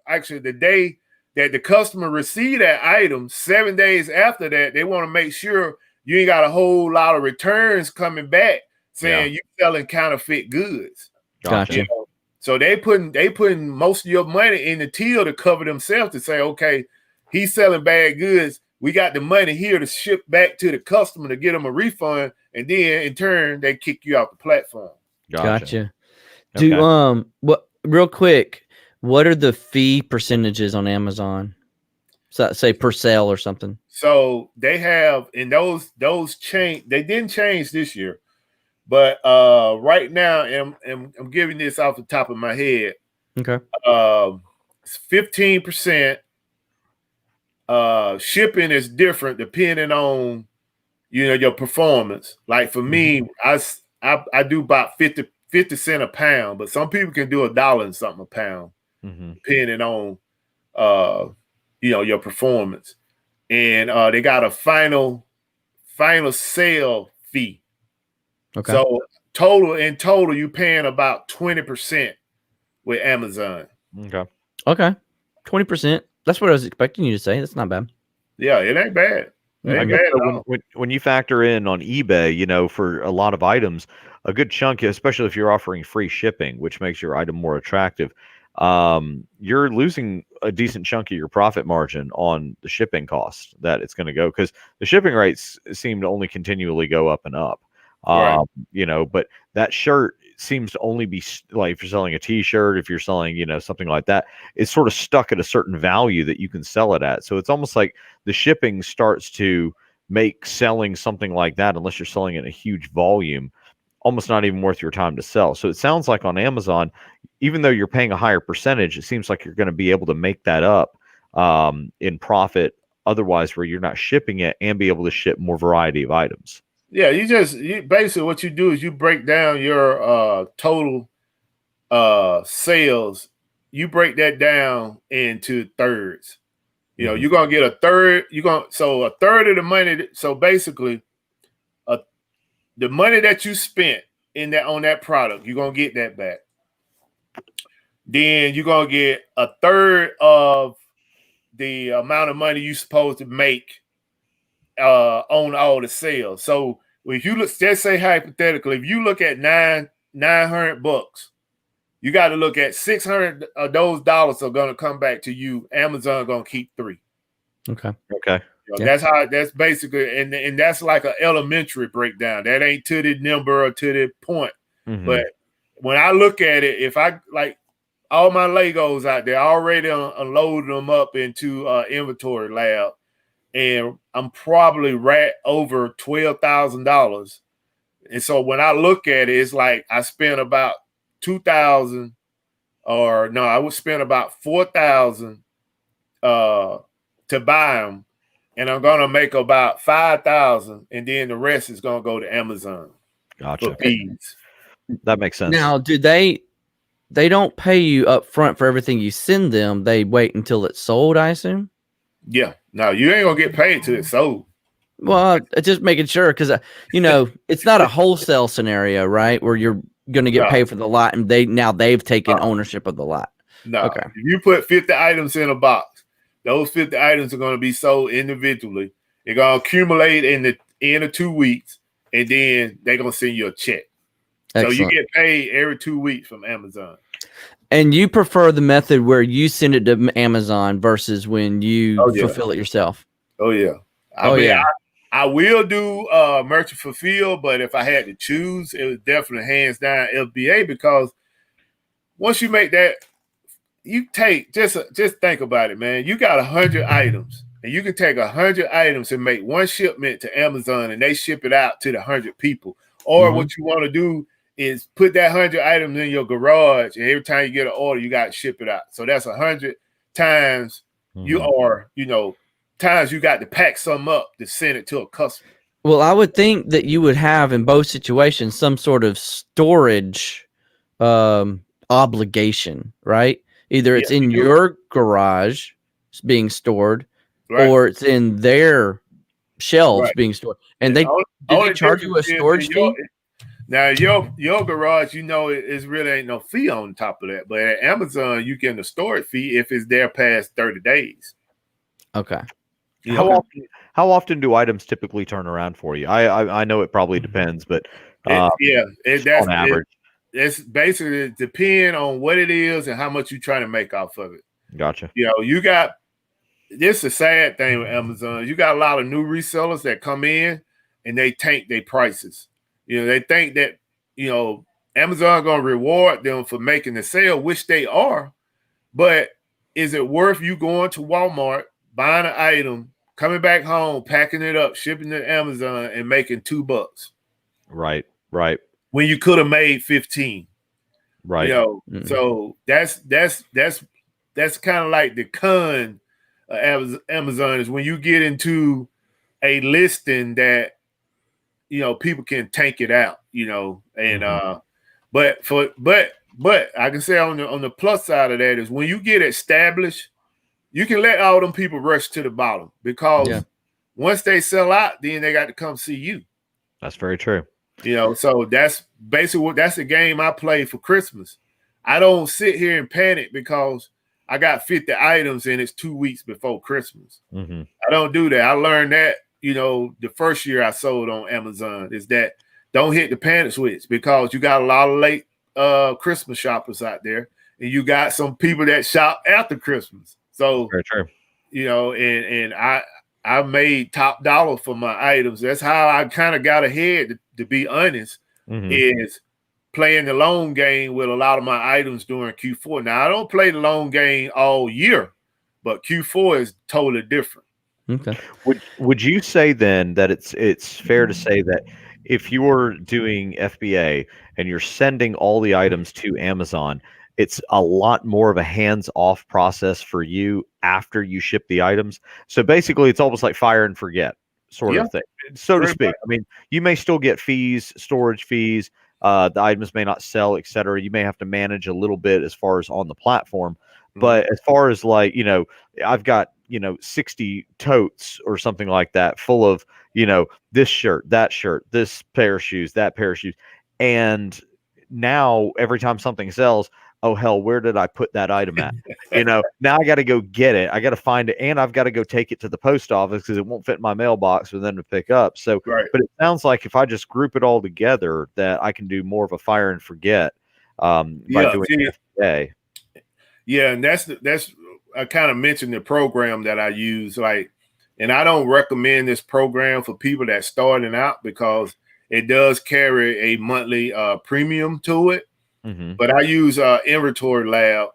actually the day that the customer receive that item, 7 days after that, they want to make sure you ain't got a whole lot of returns coming back saying you're selling counterfeit goods. Gotcha. So they putting most of your money in the till to cover themselves, to say, okay, he's selling bad goods. We got the money here to ship back to the customer to get them a refund, and then in turn they kick you off the platform. Gotcha. Okay. Do what real quick? What are the fee percentages on Amazon? So say per sale or something. So they have, in those change. They didn't change this year, but right now, I'm giving this off the top of my head. Okay. 15%. Shipping is different depending on your performance. Like for me, I do about 50 cents a pound, but some people can do $1 and something a pound, depending on your performance. And they got a final sale fee. Okay. So total you're paying about 20% with Amazon. Okay. 20%. That's what I was expecting you to say. That's not bad. Yeah, it ain't bad. It ain't bad at all. When you factor in on eBay, for a lot of items, a good chunk, especially if you're offering free shipping, which makes your item more attractive, you're losing a decent chunk of your profit margin on the shipping cost that it's going to go, because the shipping rates seem to only continually go up and up. Right. But that shirt seems to only be like, if you're selling a t-shirt, if you're selling, something like that, it's sort of stuck at a certain value that you can sell it at. So it's almost like the shipping starts to make selling something like that, unless you're selling in a huge volume, almost not even worth your time to sell. So it sounds like on Amazon, even though you're paying a higher percentage, it seems like you're going to be able to make that up in profit otherwise, where you're not shipping it, and be able to ship more variety of items. Yeah, you basically, what you do is you break down your total sales. You break that down into thirds. You're gonna get a third. So a third of the money. So basically, the money that you spent on that product, you're gonna get that back. Then you're gonna get a third of the amount of money you're supposed to make on all the sales. So if you look, let's say hypothetically, if you look at $900 you got to look at 600 of those dollars are going to come back to you. Amazon going to keep 3. Okay. That's basically, and that's like an elementary breakdown. That ain't to the number or to the point. But when I look at it, if I like all my Legos out there, I already unloaded them up into inventory lab, and I'm probably right over $12,000. And so when I look at it, it's like I spent about 2,000, or no, I would spend about 4,000 to buy them, and I'm gonna make about 5,000, and then the rest is gonna go to Amazon. Gotcha. For fees. That makes sense. Now, do they don't pay you up front for everything you send them? They wait until it's sold, I assume. Yeah. No, you ain't gonna get paid till it's sold. Well, just making sure, because it's not a wholesale scenario, right? Where you're going to get paid for the lot, and they've taken ownership of the lot. No. Okay. If you put 50 items in a box, those 50 items are going to be sold individually. They're going to accumulate in the end of 2 weeks, and then they're going to send you a check. Excellent. So you get paid every 2 weeks from Amazon. And you prefer the method where you send it to Amazon versus when you fulfill it yourself? Oh, yeah. I will do merchant fulfill, but if I had to choose, it was definitely hands down FBA, because once you make that, you take just think about it, man. You got 100 items, and you can take 100 items and make one shipment to Amazon, and they ship it out to the 100 people. Or what you want to do is put that 100 items in your garage, and every time you get an order, you got to ship it out. So that's 100 times times you got to pack some up to send it to a customer. Well, I would think that you would have in both situations some sort of storage obligation, right? Either it's in your garage being stored, or it's in their shelves being stored. And they charge you a storage fee? Now, your garage, it really ain't no fee on top of that. But at Amazon, you get a storage fee if it's there past 30 days. Okay. How often do items typically turn around for you? I know it probably depends, but that's on average. It's basically depend on what it is and how much you're trying to make off of it. Gotcha. You got this is a sad thing with Amazon. You got a lot of new resellers that come in and they tank their prices. They think that Amazon gonna reward them for making the sale, which they are, but is it worth you going to Walmart, buying an item, coming back home, packing it up, shipping it to Amazon, and making $2? Right. When you could have made 15. Right. So that's kind of like the con of Amazon is when you get into a listing that people can tank it out, and but I can say on the plus side of that is when you get established, you can let all them people rush to the bottom, because once they sell out, then they got to come see you. That's very true. So that's basically that's the game I play for Christmas. I don't sit here and panic because I got 50 items and it's 2 weeks before Christmas. I don't do that. I learned that, the first year I sold on Amazon is that don't hit the panic switch, because you got a lot of late Christmas shoppers out there, and you got some people that shop after Christmas. So, very true. And I made top dollar for my items. That's how I kind of got ahead, to be honest, is playing the long game with a lot of my items during Q4. Now, I don't play the long game all year, but Q4 is totally different. Okay. Would you say then that it's fair to say that if you're doing FBA and you're sending all the items to Amazon, it's a lot more of a hands-off process for you after you ship the items? So basically, it's almost like fire and forget sort of thing, so to speak. I mean, you may still get fees, storage fees. The items may not sell, etc. You may have to manage a little bit as far as on the platform. But as far as like, I've got, 60 totes or something like that full of, this shirt, this pair of shoes, that pair of shoes. And now every time something sells, oh, hell, where did I put that item at? Now I got to go get it. I got to find it, and I've got to go take it to the post office because it won't fit in my mailbox for them to pick up. So, but it sounds like if I just group it all together, that I can do more of a fire and forget by doing FBA. Yeah, and that's I kind of mentioned the program that I use, and I don't recommend this program for people that's starting out because it does carry a monthly premium to it. Mm-hmm. But I use Inventory Lab,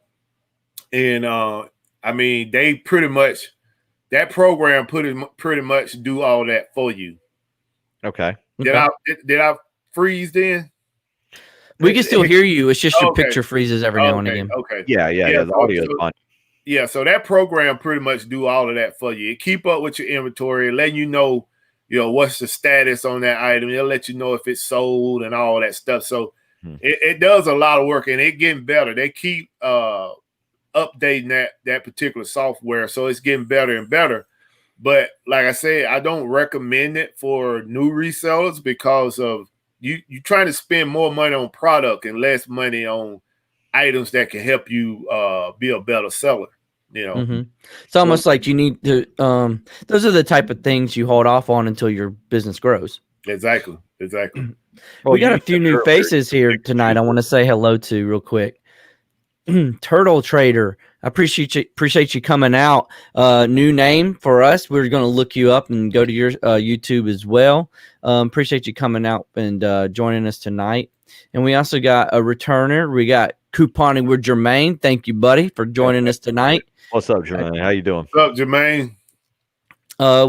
and I mean they pretty much that program pretty much do all that for you. Okay. Did I freeze then? We can still hear you. It's just your Okay. picture freezes every now and again. Okay. Yeah. The audio is fine. Yeah, so that program pretty much do all of that for you. It keep up with your inventory, letting you know, what's the status on that item. It'll let you know if it's sold and all that stuff. So it does a lot of work, and it getting better. They keep updating that particular software, so it's getting better and better. But like I said, I don't recommend it for new resellers because of you trying to spend more money on product and less money on items that can help you be a better seller. It's almost like you need to those are the type of things you hold off on until your business grows. Exactly. Well, we got a few new faces here tonight I want to say hello to real quick. Turtle Trader, I appreciate you coming out. New name for us. We're going to look you up and go to your YouTube as well. Appreciate you coming out and joining us tonight. And we also got a returner. We got Couponing with Jermaine. Thank you, buddy, for joining us tonight. What's up, Jermaine? How you doing? What's up, Jermaine?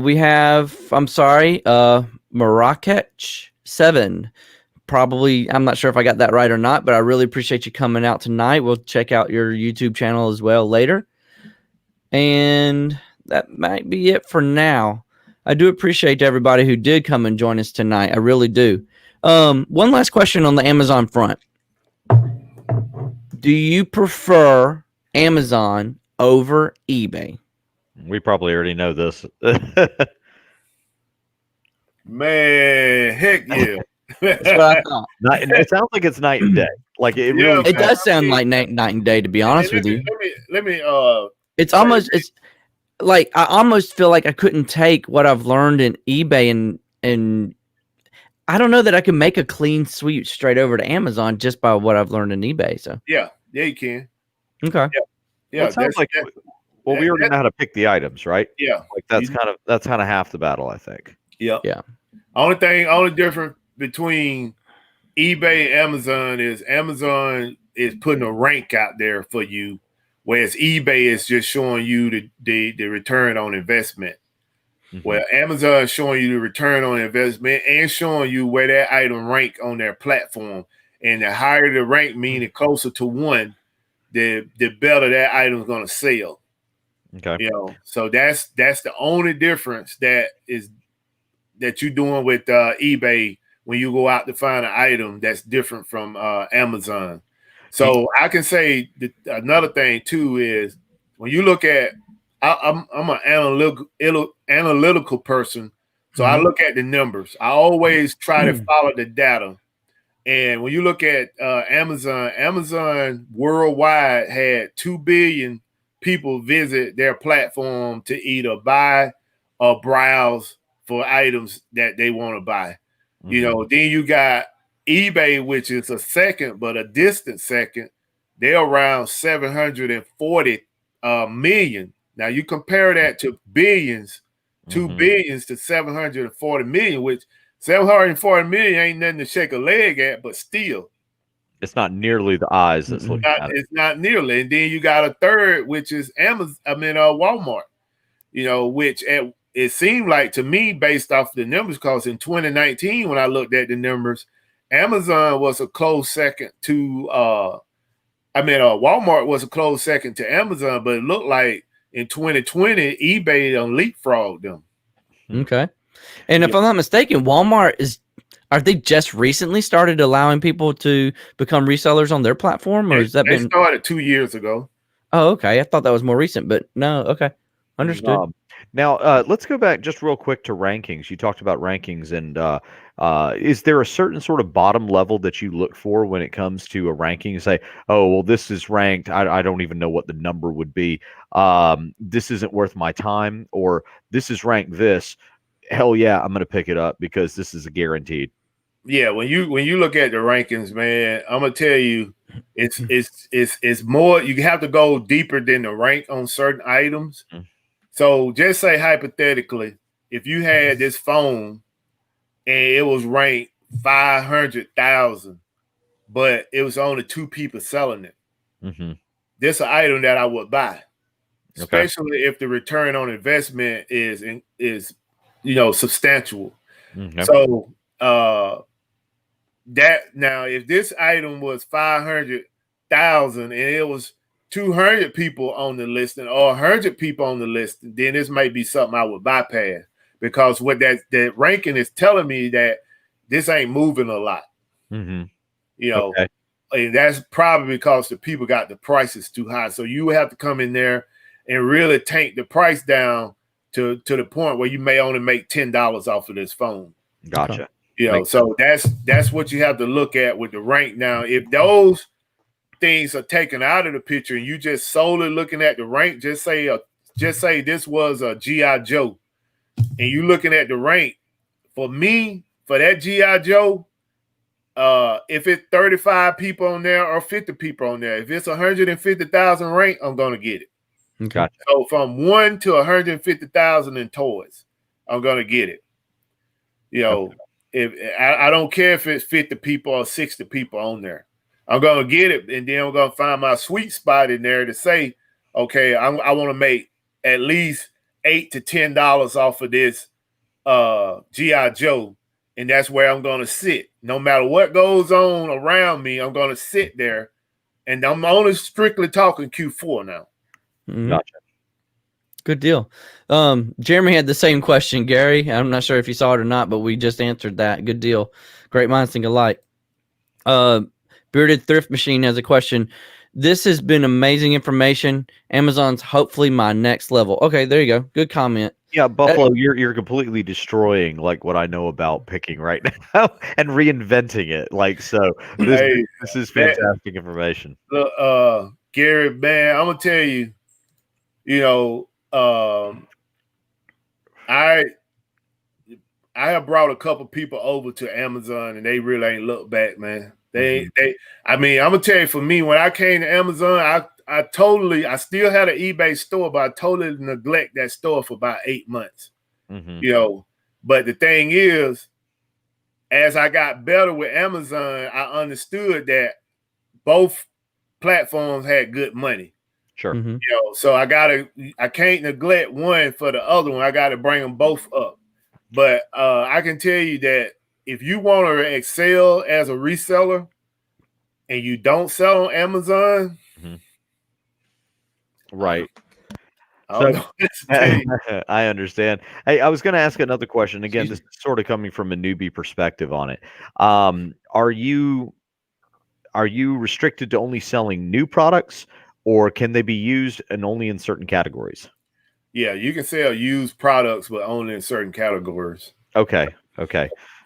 We have, Marrakech 7. Probably, I'm not sure if I got that right or not, but I really appreciate you coming out tonight. We'll check out your YouTube channel as well later. And that might be it for now. I do appreciate everybody who did come and join us tonight. I really do. One last question on the Amazon front. Do you prefer Amazon over eBay? We probably already know this. Man, heck yeah. That's what I thought. It sounds like it's night and day. Like it really. It does sound like night and day, to be honest with you. Let me. It's like I almost feel like I couldn't take what I've learned in eBay and I don't know that I can make a clean sweep straight over to Amazon just by what I've learned in eBay. So yeah, you can. Okay. Yeah. Well, it sounds like we already know how to pick the items, right? Yeah. Like that's kind of half the battle, I think. Yeah. Yeah. Only difference between eBay and Amazon is putting a rank out there for you, whereas eBay is just showing you the return on investment. Mm-hmm. Well, Amazon is showing you the return on investment and showing you where that item rank on their platform. And the higher the rank, meaning closer to 1, the better that item is going to sell. Okay. So that's the only difference that you're doing with eBay when you go out to find an item that's different from Amazon. So I can say another thing too is when you look at, I'm an analytical person, so I look at the numbers. I always try to follow the data. And when you look at Amazon worldwide had 2 billion people visit their platform to either buy or browse for items that they want to buy. Then you got eBay, which is a second, but a distant second. They're around 740 million. Now you compare that to billions, 2 billions to 740 million, which 740 million ain't nothing to shake a leg at, but still. It's not nearly the eyes that's looking at it. It's not nearly. And then you got a third, which is Walmart, which it seemed like to me, based off the numbers, because in 2019, when I looked at the numbers, Amazon was a close second to Walmart was a close second to Amazon, but it looked like in 2020, eBay leapfrogged them. Okay. And if I'm not mistaken, Walmart are they just recently started allowing people to become resellers on their platform, or they started 2 years ago? Oh, okay. I thought that was more recent, but no. Okay. Understood. Now, let's go back just real quick to rankings. You talked about rankings, and is there a certain sort of bottom level that you look for when it comes to a ranking? You say, oh, well, this is ranked. I don't even know what the number would be. This isn't worth my time, or this is ranked this. Hell yeah, I'm going to pick it up because this is a guaranteed. Yeah, when you look at the rankings, man, I'm gonna tell you, It's more. You have to go deeper than the rank on certain items. So just say hypothetically, if you had this phone and it was ranked 500,000, but it was only 2 people selling it, this is an item that I would buy, especially if the return on investment is substantial. So that now, if this item was 500,000 and it was 200 people on the listing or 100 people on the listing, then this might be something I would bypass, because what that ranking is telling me that this ain't moving a lot. And that's probably because the people got the prices too high. So you have to come in there and really tank the price down to the point where you may only make $10 off of this phone. Gotcha. So that's what you have to look at with the rank. Now, if those things are taken out of the picture and you just solely looking at the rank, just say this was a G.I. Joe, and you looking at the rank. For me, for that G.I. Joe, if it's 35 people on there or 50 people on there, if it's 150,000 rank, I'm gonna get it. Gotcha. So from 1 to 150,000 in toys, I'm gonna get it. If I don't care if it's 50 people or 60 people on there, I'm gonna get it, and then I'm gonna find my sweet spot in there to say, okay, I want to make at least $8 to $10 off of this G.I. Joe, and that's where I'm gonna sit. No matter what goes on around me, I'm gonna sit there, and I'm only strictly talking Q4 now. Gotcha. Good deal. Jeremy had the same question, Gary. I'm not sure if you saw it or not, but we just answered that. Good deal. Great minds think alike. Bearded Thrift Machine has a question. This has been amazing information. Amazon's hopefully my next level. Okay, there you go. Good comment. Yeah, Buffalo, you're completely destroying like what I know about picking right now and reinventing it. Like, so this is fantastic information. Look, Gary, man, I'm gonna tell you, I have brought a couple people over to Amazon and they really ain't looked back, man. I'm gonna tell you, for me, when I came to Amazon, I still had an eBay store, but I totally neglect that store for about 8 months. But the thing is, as I got better with Amazon, I understood that both platforms had good money. Sure. So I can't neglect one for the other one. I got to bring them both up. But I can tell you that if you want to excel as a reseller and you don't sell on Amazon, right. I understand. Hey, I was going to ask another question. Again, this is sort of coming from a newbie perspective on it. Are you restricted to only selling new products, or can they be used and only in certain categories? Yeah, you can sell used products, but only in certain categories. Okay.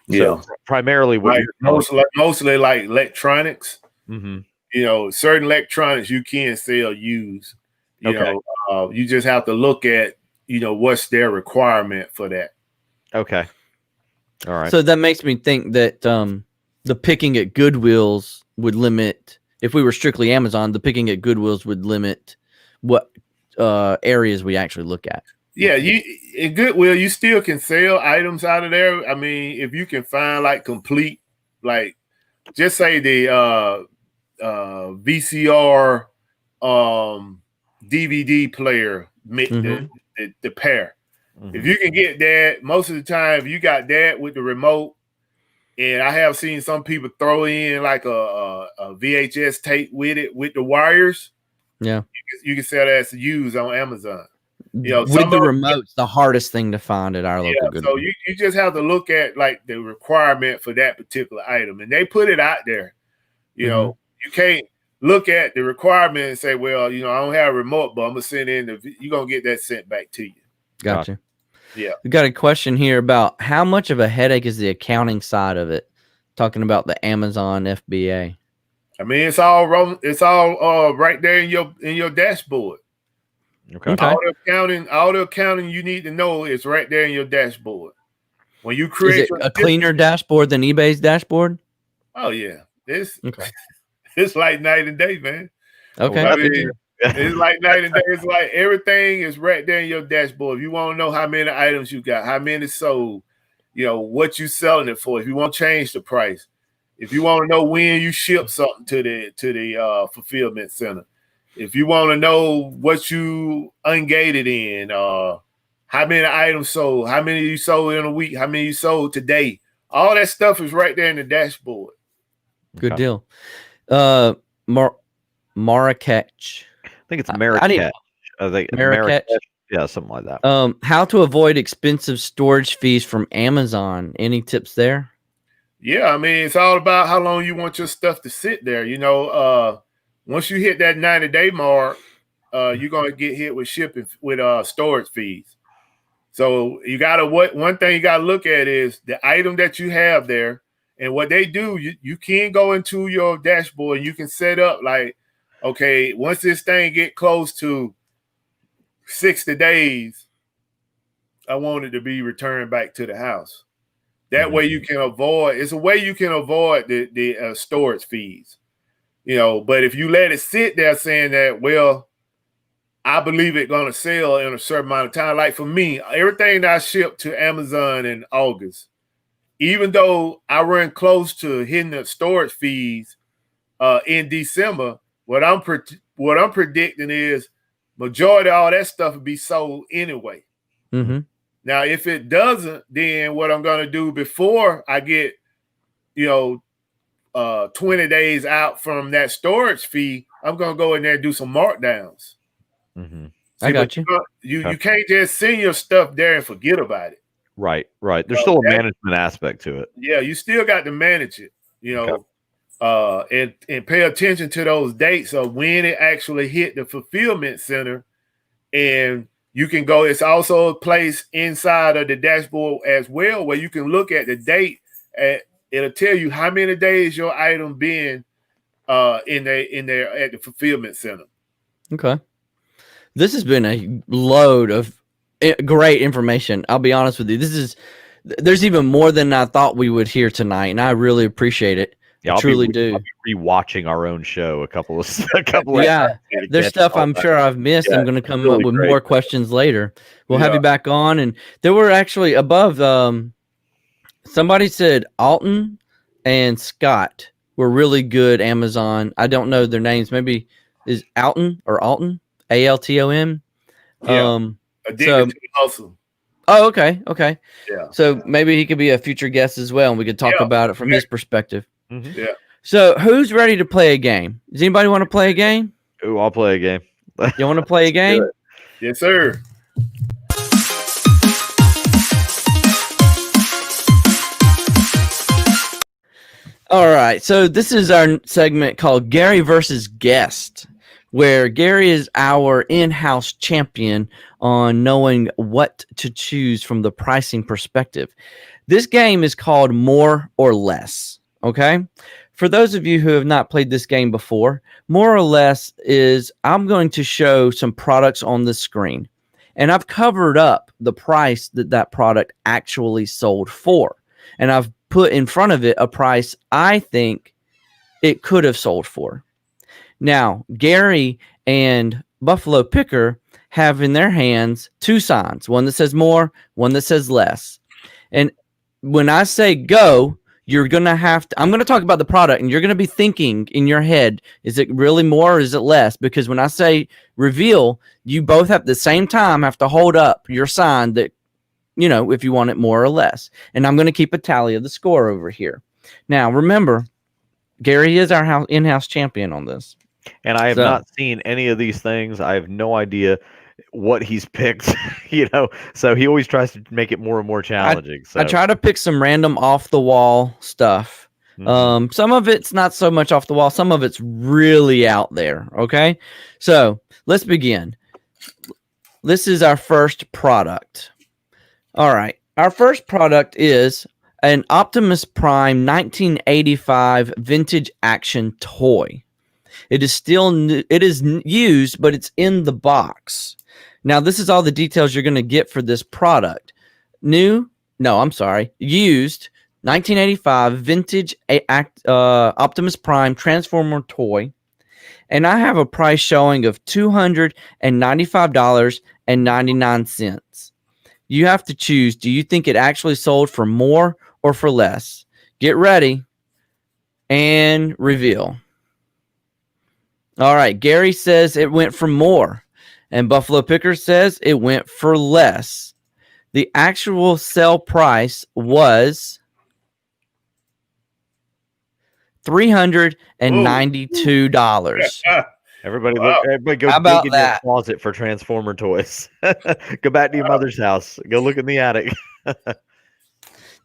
So primarily, mostly like electronics. Certain electronics you can sell used. You just have to look at what's their requirement for that. Okay. All right. So that makes me think that the picking at Goodwills would limit. If we were strictly Amazon, the picking at Goodwills would limit what areas we actually look at. Yeah, in Goodwill, you still can sell items out of there. I mean, if you can find like complete, like just say the VCR DVD player, the pair. If you can get that, most of the time, if you got that with the remote, and I have seen some people throw in like a VHS tape with it, with the wires. Yeah. You can sell that as used on Amazon. With the remote's the hardest thing to find at our local Goodwill. So you just have to look at like the requirement for that particular item, and they put it out there. You can't look at the requirement and say, well, I don't have a remote, but I'm gonna send in you're gonna get that sent back to you. Gotcha. Yeah. We got a question here about how much of a headache is the accounting side of it, talking about the Amazon FBA. I mean, it's all right there in your dashboard. Okay. All the accounting you need to know is right there in your dashboard. When you create a cleaner dashboard than eBay's dashboard? Oh yeah. it's like night and day, man. Okay. I That's mean, it's like night and day. It's like everything is right there in your dashboard. If you want to know how many items you got, how many sold, what you selling it for. If you want to change the price, if you want to know when you ship something to the fulfillment center, if you want to know what you ungated in, how many items sold, how many you sold in a week, how many you sold today, all that stuff is right there in the dashboard. Good Okay. deal. Marrakech. I think it's Marrakech. I think Marrakech. Yeah, something like that. How to avoid expensive storage fees from Amazon. Any tips there? Yeah, I mean, it's all about how long you want your stuff to sit there. Once you hit that 90-day mark, you're gonna get hit with shipping with storage fees. So one thing you gotta look at is the item that you have there, and what they do. You can go into your dashboard and you can set up like, okay, once this thing get close to 60 days, I want it to be returned back to the house. That way you can avoid. It's a way you can avoid the storage fees. But if you let it sit there saying that, well, I believe it's going to sell in a certain amount of time. Like for me, everything that I shipped to Amazon in August, even though I run close to hitting the storage fees in December, what I'm predicting is majority of all that stuff will be sold anyway. Mm-hmm. Now, if it doesn't, then what I'm going to do before I get, 20 days out from that storage fee, I'm going to go in there and do some markdowns. Mm-hmm. I got you. You can't just send your stuff there and forget about it. Right. There's still a management aspect to it. Yeah, you still got to manage it, and pay attention to those dates of when it actually hit the fulfillment center. And you can go, it's also a place inside of the dashboard as well where you can look at the date. It'll tell you how many days your item been in there at the fulfillment center. Okay. This has been a load of great information. I'll be honest with you. There's even more than I thought we would hear tonight, and I really appreciate it. Yeah, I truly do. I'll be rewatching our own show a couple of yeah. There's stuff I'm sure I've missed. Yeah, I'm going to come up with more questions later. We'll have you back on. And there were actually above. Somebody said Alton and Scott were really good Amazon. I don't know their names. Maybe is Alton or Alton, Alton. Yeah. Addicted to hustle. Oh, okay. Yeah. So maybe he could be a future guest as well, and we could talk about it from his perspective. Mm-hmm. Yeah. So who's ready to play a game? Does anybody want to play a game? Ooh, I'll play a game. You want to play a game? Yes, sir. All right. So this is our segment called Gary versus Guest, where Gary is our in-house champion on knowing what to choose from the pricing perspective. This game is called More or Less. Okay. For those of you who have not played this game before, More or Less is I'm going to show some products on the screen, and I've covered up the price that product actually sold for. And I've put in front of it a price I think it could have sold for. Now, Gary and Buffalo Picker have in their hands two signs, one that says more, one that says less. And when I say go, you're going to have to, I'm going to talk about the product, and you're going to be thinking in your head, is it really more or is it less? Because when I say reveal, you both at the same time have to hold up your sign that, if you want it more or less. And I'm going to keep a tally of the score over here. Now, remember, Gary is our in-house champion on this. And I have not seen any of these things. I have no idea what he's picked, so he always tries to make it more and more challenging. I try to pick some random off the wall stuff. Mm-hmm. Some of it's not so much off the wall. Some of it's really out there. Okay. So let's begin. This is our first product. All right. Our first product is an Optimus Prime 1985 vintage action toy. It is used, but it's in the box. Now, this is all the details you're going to get for this product. Used, 1985 vintage Optimus Prime Transformer toy. And I have a price showing of $295.99. You have to choose. Do you think it actually sold for more or for less? Get ready and reveal. All right. Gary says it went for more. And Buffalo Picker says it went for less. The actual sale price was $392. Everybody, Wow. everybody go How dig about in that? your closet for Transformer toys. Go back to your mother's house. Go look in the attic.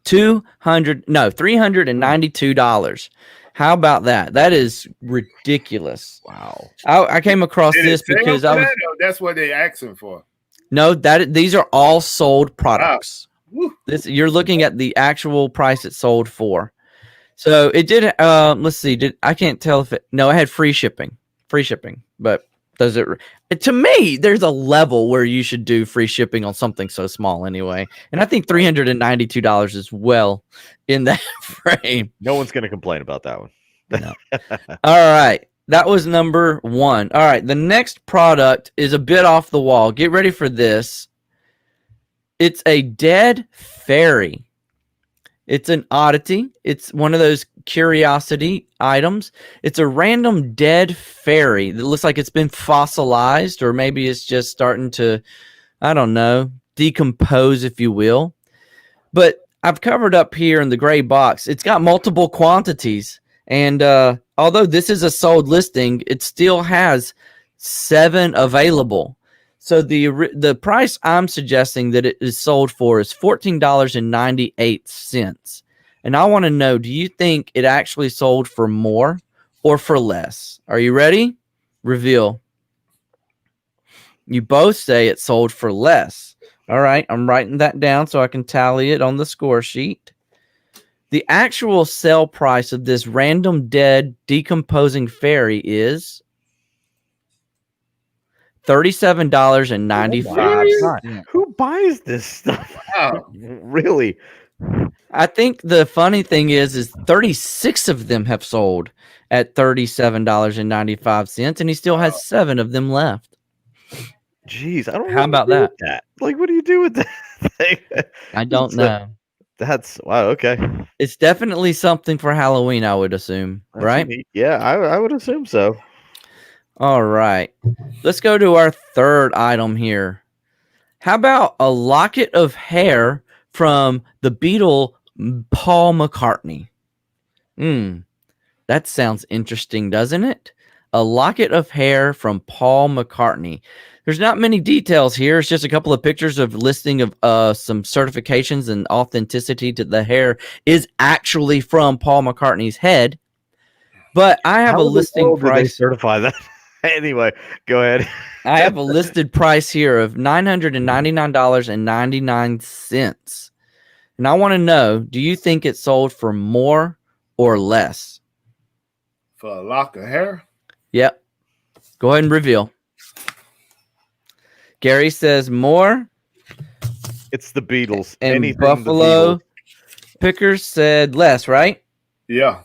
$392. How about that? That is ridiculous. Wow. I came across Did this it sell because for I was that, or that's what they asking for. these are all sold products. Woo. You're looking at the actual price it sold for. So it did. Let's see. I can't tell if it. No, it had free shipping. But does it? To me, there's a level where you should do free shipping on something so small, anyway. And I think $392 is well in that frame. No one's going to complain about that one. No. All right. That was number one. All right. The next product is a bit off the wall. Get ready for this. It's a dead fairy. It's an oddity. It's one of those curiosity items. It's a random dead fairy that looks like it's been fossilized, or maybe it's just starting to, I don't know, decompose, if you will. But I've covered up here in the gray box. It's got multiple quantities. And although this is a sold listing, it still has 7 available. So the price I'm suggesting that it is sold for is $14.98. And I want to know, do you think it actually sold for more or for less? Are you ready? Reveal. You both say it sold for less. All right, I'm writing that down so I can tally it on the score sheet. The actual sale price of this random dead decomposing fairy is $37.95. Who buys this stuff? Wow. Really? I think the funny thing is 36 of them have sold at $37.95, and he still has 7 of them left. Jeez, I don't know. How about that? Like, what do you do with that thing? I don't know. That's wow. Okay, It's definitely something for Halloween, I would assume, That's right? neat. Yeah, I would assume so. All right. Let's go to our third item here. How about a locket of hair from the Beatle Paul McCartney? That sounds interesting, doesn't it? A locket of hair from Paul McCartney. There's not many details here. It's just a couple of pictures of listing of some certifications and authenticity to the hair is actually from Paul McCartney's head. But I have a listing price. Did they certify that? Anyway, go ahead. I have a listed price here of $999.99. And I want to know, do you think it sold for more or less? For a lock of hair? Yep. Go ahead and reveal. Gary says more. It's the Beatles. And Anything Buffalo the Beatles. Pickers said less, right? Yeah.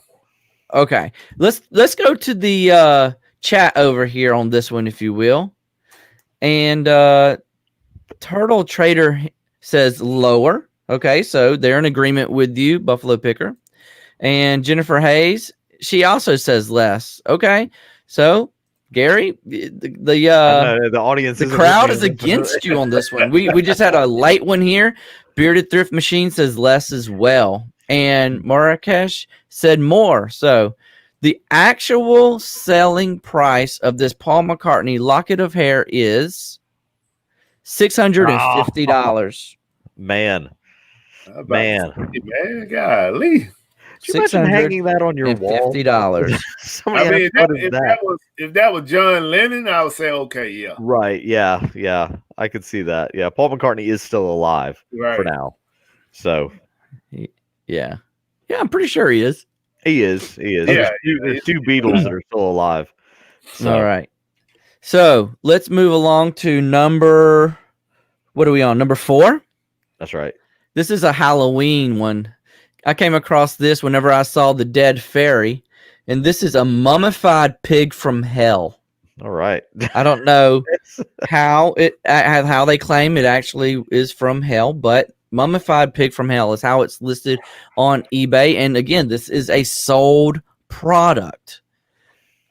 Okay. Let's go to the chat over here on this one, if you will. And Turtle Trader says lower. Okay, so they're in agreement with you, Buffalo Picker. And Jennifer Hayes, she also says less. Okay, so Gary, the audience, the crowd is against you on this one. We just had a light one here. Bearded Thrift Machine says less as well, and Marrakesh said more. So the actual selling price of this Paul McCartney locket of hair is $650. Man, Man, golly. Could you imagine hanging that on your wall? $50. I mean, if that was John Lennon, I would say okay, yeah. Right, yeah. I could see that. Yeah, Paul McCartney is still alive for now. So yeah, I'm pretty sure he is. He is. Yeah, There's two Beatles that are still alive. So. All right. So let's move along to number. What are we on? Number 4? That's right. This is a Halloween one. I came across this whenever I saw the dead fairy, and this is a mummified pig from hell. All right. I don't know how they claim it actually is from hell, but mummified pig from hell is how it's listed on eBay. And again, this is a sold product.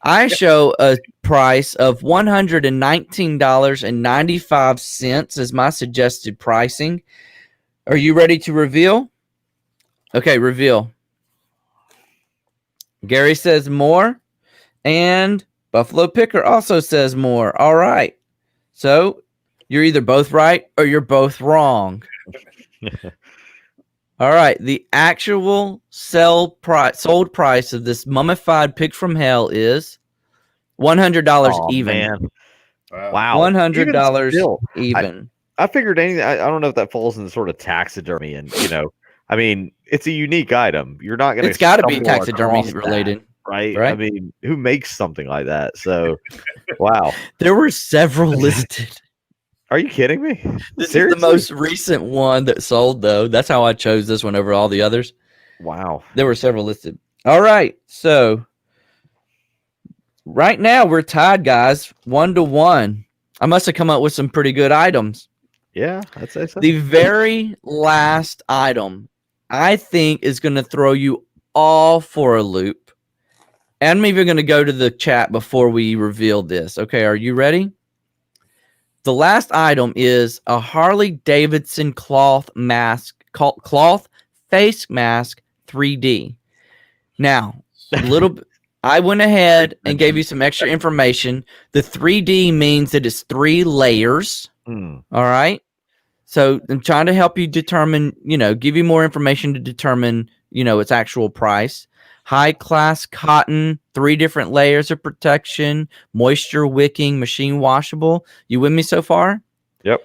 I show a price of $119.95 as my suggested pricing. Are you ready to reveal? Okay, reveal. Gary says more, and Buffalo Picker also says more. All right. So you're either both right or you're both wrong. All right. The actual sold price of this mummified pig from hell is $100 even. Man. Wow. $100 even. I figured anything. I don't know if that falls in the sort of taxidermy, and I mean, it's a unique item. You're not going to. It's got to be taxidermy related, right? I mean, who makes something like that? So, wow. There were several listed. Are you kidding me? This Seriously? Is the most recent one that sold, though. That's how I chose this one over all the others. Wow. There were several listed. All right. So, right now, we're tied, guys, 1-1. I must have come up with some pretty good items. Yeah, I'd say so. The very last item, I think, is going to throw you all for a loop. And I'm even going to go to the chat before we reveal this. Okay, are you ready? The last item is a Harley Davidson cloth face mask 3D. Now, I went ahead and gave you some extra information. The 3D means that it's 3 layers. All right. So I'm trying to help you determine, give you more information to determine, its actual price. High class cotton, 3 different layers of protection, moisture wicking, machine washable. You with me so far? Yep.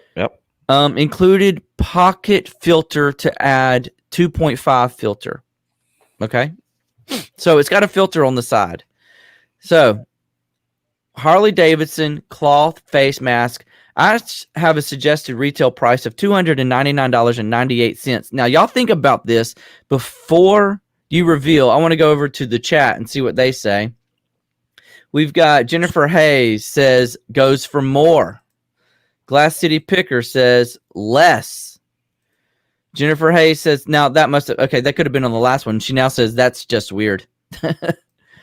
Included pocket filter to add 2.5 filter. Okay. So it's got a filter on the side. So Harley Davidson cloth face mask. I have a suggested retail price of $299.98. Now, y'all think about this before you reveal. I want to go over to the chat and see what they say. We've got Jennifer Hayes says goes for more. Glass City Picker says less. Jennifer Hayes says, now that that could have been on the last one. She now says that's just weird.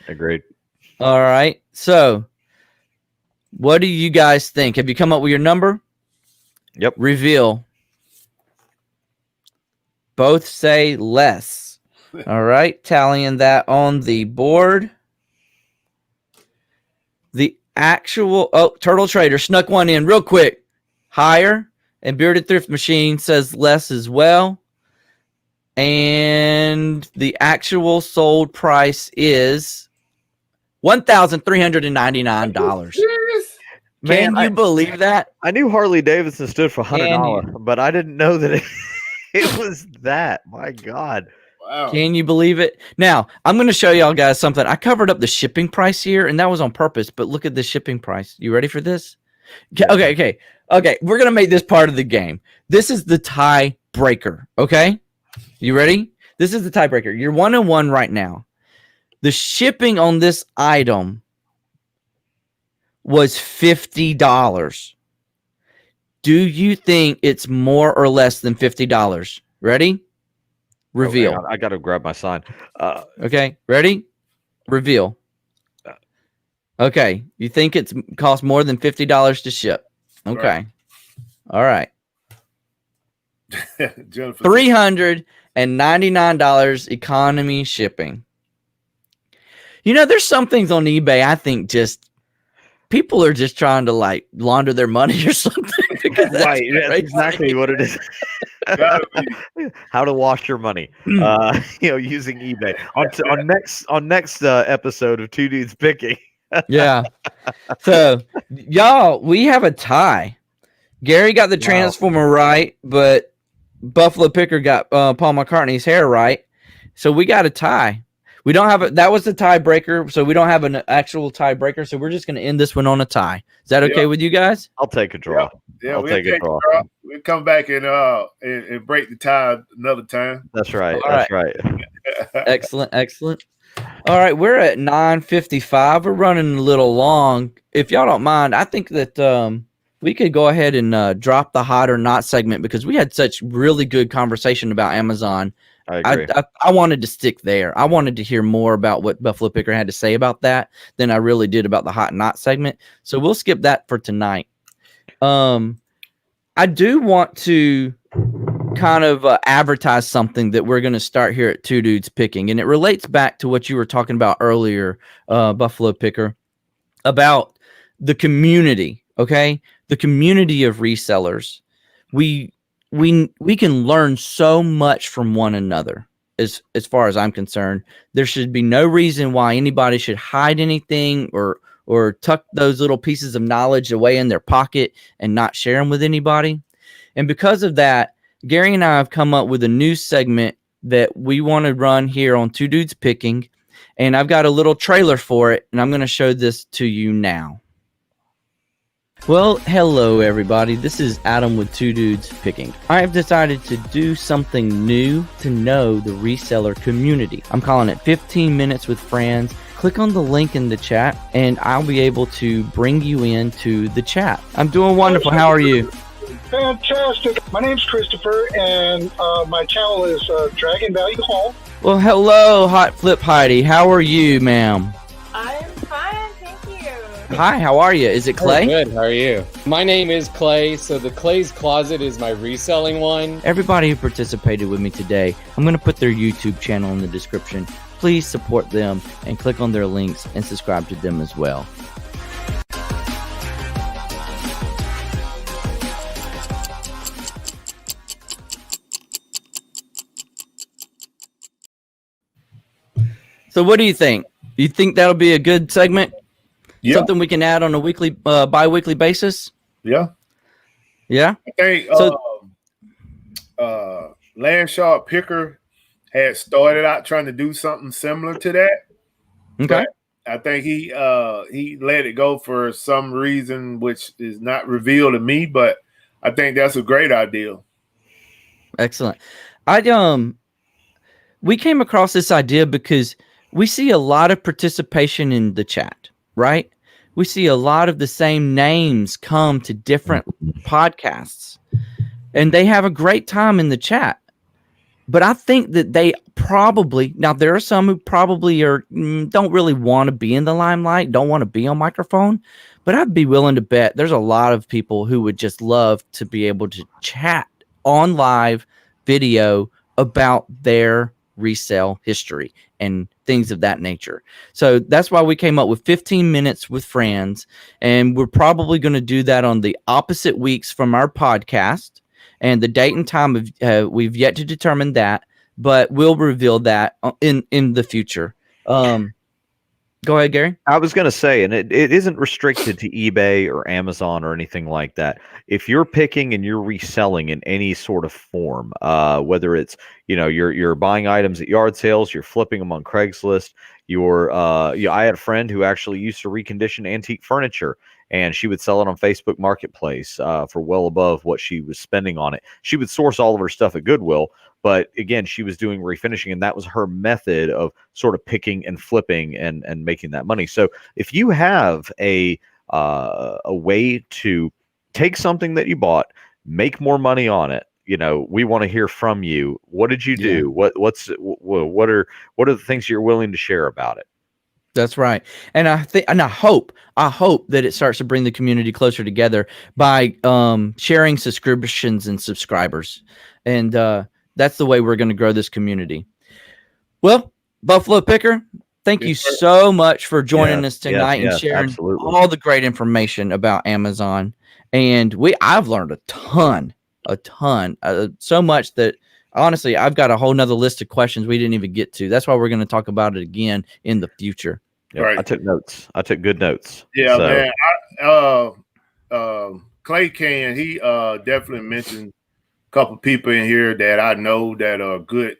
Agreed. All right. So, what do you guys think? Have you come up with your number? Yep. Reveal. Both say less. All right. Tallying that on the board. The actual... Oh, Turtle Trader snuck one in real quick. Higher. And Bearded Thrift Machine says less as well. And the actual sold price is $1,399. Can you believe that? I knew Harley Davidson stood for $100, but I didn't know that it was that. My God. Wow. Can you believe it? Now, I'm going to show y'all guys something. I covered up the shipping price here, and that was on purpose, but look at the shipping price. You ready for this? Okay. We're going to make this part of the game. This is the tiebreaker, okay? You ready? This is the tiebreaker. You're 1-1 right now. The shipping on this item was $50. Do you think it's more or less than $50? Ready? Reveal. Okay, I got to grab my sign. Okay, ready? Reveal. Okay, you think it's cost more than $50 to ship? Okay. Right. All right. $399 economy shipping. There's some things on eBay I think just people are just trying to like launder their money or something. Right, that's exactly what it is. How to wash your money, using eBay on next episode of Two Dudes Picking. Yeah. So, y'all, we have a tie. Gary got the Transformer right, but Buffalo Picker got Paul McCartney's hair right. So we got a tie. We don't have that was the tiebreaker, so we don't have an actual tiebreaker. So we're just going to end this one on a tie. Is that okay with you guys? I'll take a draw. Yeah, I'll take a draw. We'll come back and break the tie another time. That's right. All That's right. Excellent. All right, we're at 9:55. We're running a little long. If y'all don't mind, I think that we could go ahead and drop the hot or not segment because we had such really good conversation about Amazon. I agree. I wanted to stick there. I wanted to hear more about what Buffalo Picker had to say about that than I really did about the hot and not segment. So we'll skip that for tonight. I do want to kind of advertise something that we're going to start here at Two Dudes Picking, and it relates back to what you were talking about earlier, Buffalo Picker, about the community. Okay, the community of resellers. We can learn so much from one another. As far as I'm concerned, there should be no reason why anybody should hide anything or tuck those little pieces of knowledge away in their pocket and not share them with anybody. And because of that, Gary and I have come up with a new segment that we want to run here on Two Dudes Picking, and I've got a little trailer for it, and I'm going to show this to you now. Well, hello everybody. This is Adam with Two Dudes Picking. I have decided to do something new to know the reseller community. I'm calling it 15 Minutes with Friends. Click on the link in the chat, and I'll be able to bring you into the chat. I'm doing wonderful. How are you? Fantastic. My name's Christopher, and my channel is Dragon Value Hall. Well, hello, Hot Flip Heidi. How are you, ma'am? I'm fine, thank you. Hi, how are you? Is it Clay? Oh, good. How are you? My name is Clay. So the Clay's Closet is my reselling one. Everybody who participated with me today, I'm going to put their YouTube channel in the description. Please support them and click on their links and subscribe to them as well. So what do you think? You think that'll be a good segment? Yeah. Something we can add on a weekly, bi-weekly basis? Yeah. Yeah? I think Landshark Picker had started out trying to do something similar to that. Okay. I think he let it go for some reason which is not revealed to me, but I think that's a great idea. Excellent. We came across this idea because we see a lot of participation in the chat, right? We see a lot of the same names come to different podcasts, and they have a great time in the chat. But I think that they probably, now there are some who probably don't really want to be in the limelight, don't want to be on microphone, but I'd be willing to bet there's a lot of people who would just love to be able to chat on live video about their resale history and things of that nature. So that's why we came up with 15 Minutes with Friends, and we're probably going to do that on the opposite weeks from our podcast. And the date and time we've yet to determine that, but we'll reveal that in the future. Go ahead, Gary. I was going to say, and it isn't restricted to eBay or Amazon or anything like that. If you're picking and you're reselling in any sort of form, whether it's, you're buying items at yard sales, you're flipping them on Craigslist, I had a friend who actually used to recondition antique furniture, and she would sell it on Facebook Marketplace for well above what she was spending on it. She would source all of her stuff at Goodwill, but again, she was doing refinishing, and that was her method of sort of picking and flipping and making that money. So if you have a way to take something that you bought, make more money on it, we want to hear from you. What did you do? Yeah. What are the things you're willing to share about it? That's right. And I hope that it starts to bring the community closer together by sharing subscriptions and subscribers. And that's the way we're going to grow this community. Well, Buffalo Picker, thank you so much for joining us tonight and sharing all the great information about Amazon. And I've learned a ton, so much that honestly, I've got a whole nother list of questions we didn't even get to. That's why we're going to talk about it again in the future. Yep. Right. I took notes. I took good notes. Yeah, man. Clay he definitely mentioned a couple people in here that I know that are good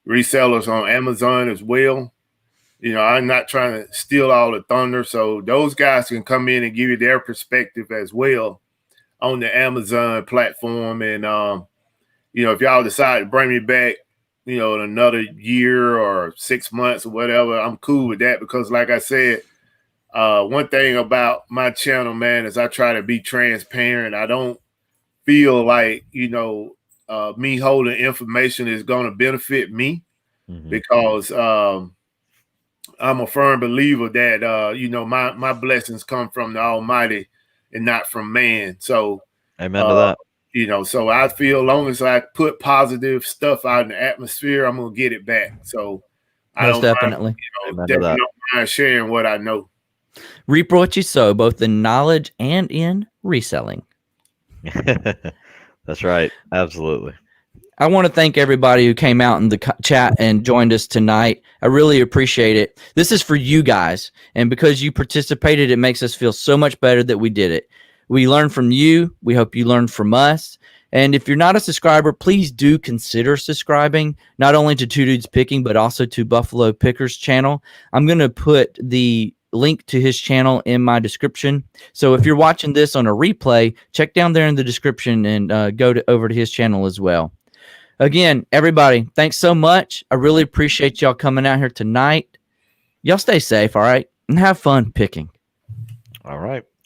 resellers on Amazon as well. You know, I'm not trying to steal all the thunder, so those guys can come in and give you their perspective as well on the Amazon platform. And you know, if y'all decide to bring me back, you know, in another year or 6 months or whatever, I'm cool with that, because like I said, one thing about my channel, man, is I try to be transparent. I don't feel like, you know, me holding information is going to benefit me, because I'm a firm believer that, you know, my blessings come from the Almighty and not from man. So, amen to that. you know, so I feel long as I put positive stuff out in the atmosphere, I'm going to get it back. So I Most don't definitely. mind, you know, definitely don't mind sharing what I know. Reap what you sow, both in knowledge and in reselling. That's right. Absolutely. I want to thank everybody who came out in the chat and joined us tonight. I really appreciate it. This is for you guys, and because you participated, it makes us feel so much better that we did it. We learned from you. We hope you learned from us. And if you're not a subscriber, please do consider subscribing, not only to Two Dudes Picking, but also to Buffalo Picker's channel. I'm going to put the link to his channel in my description. So if you're watching this on a replay, check down there in the description and go over to his channel as well. Again, everybody, thanks so much. I really appreciate y'all coming out here tonight. Y'all stay safe, all right? And have fun picking. All right.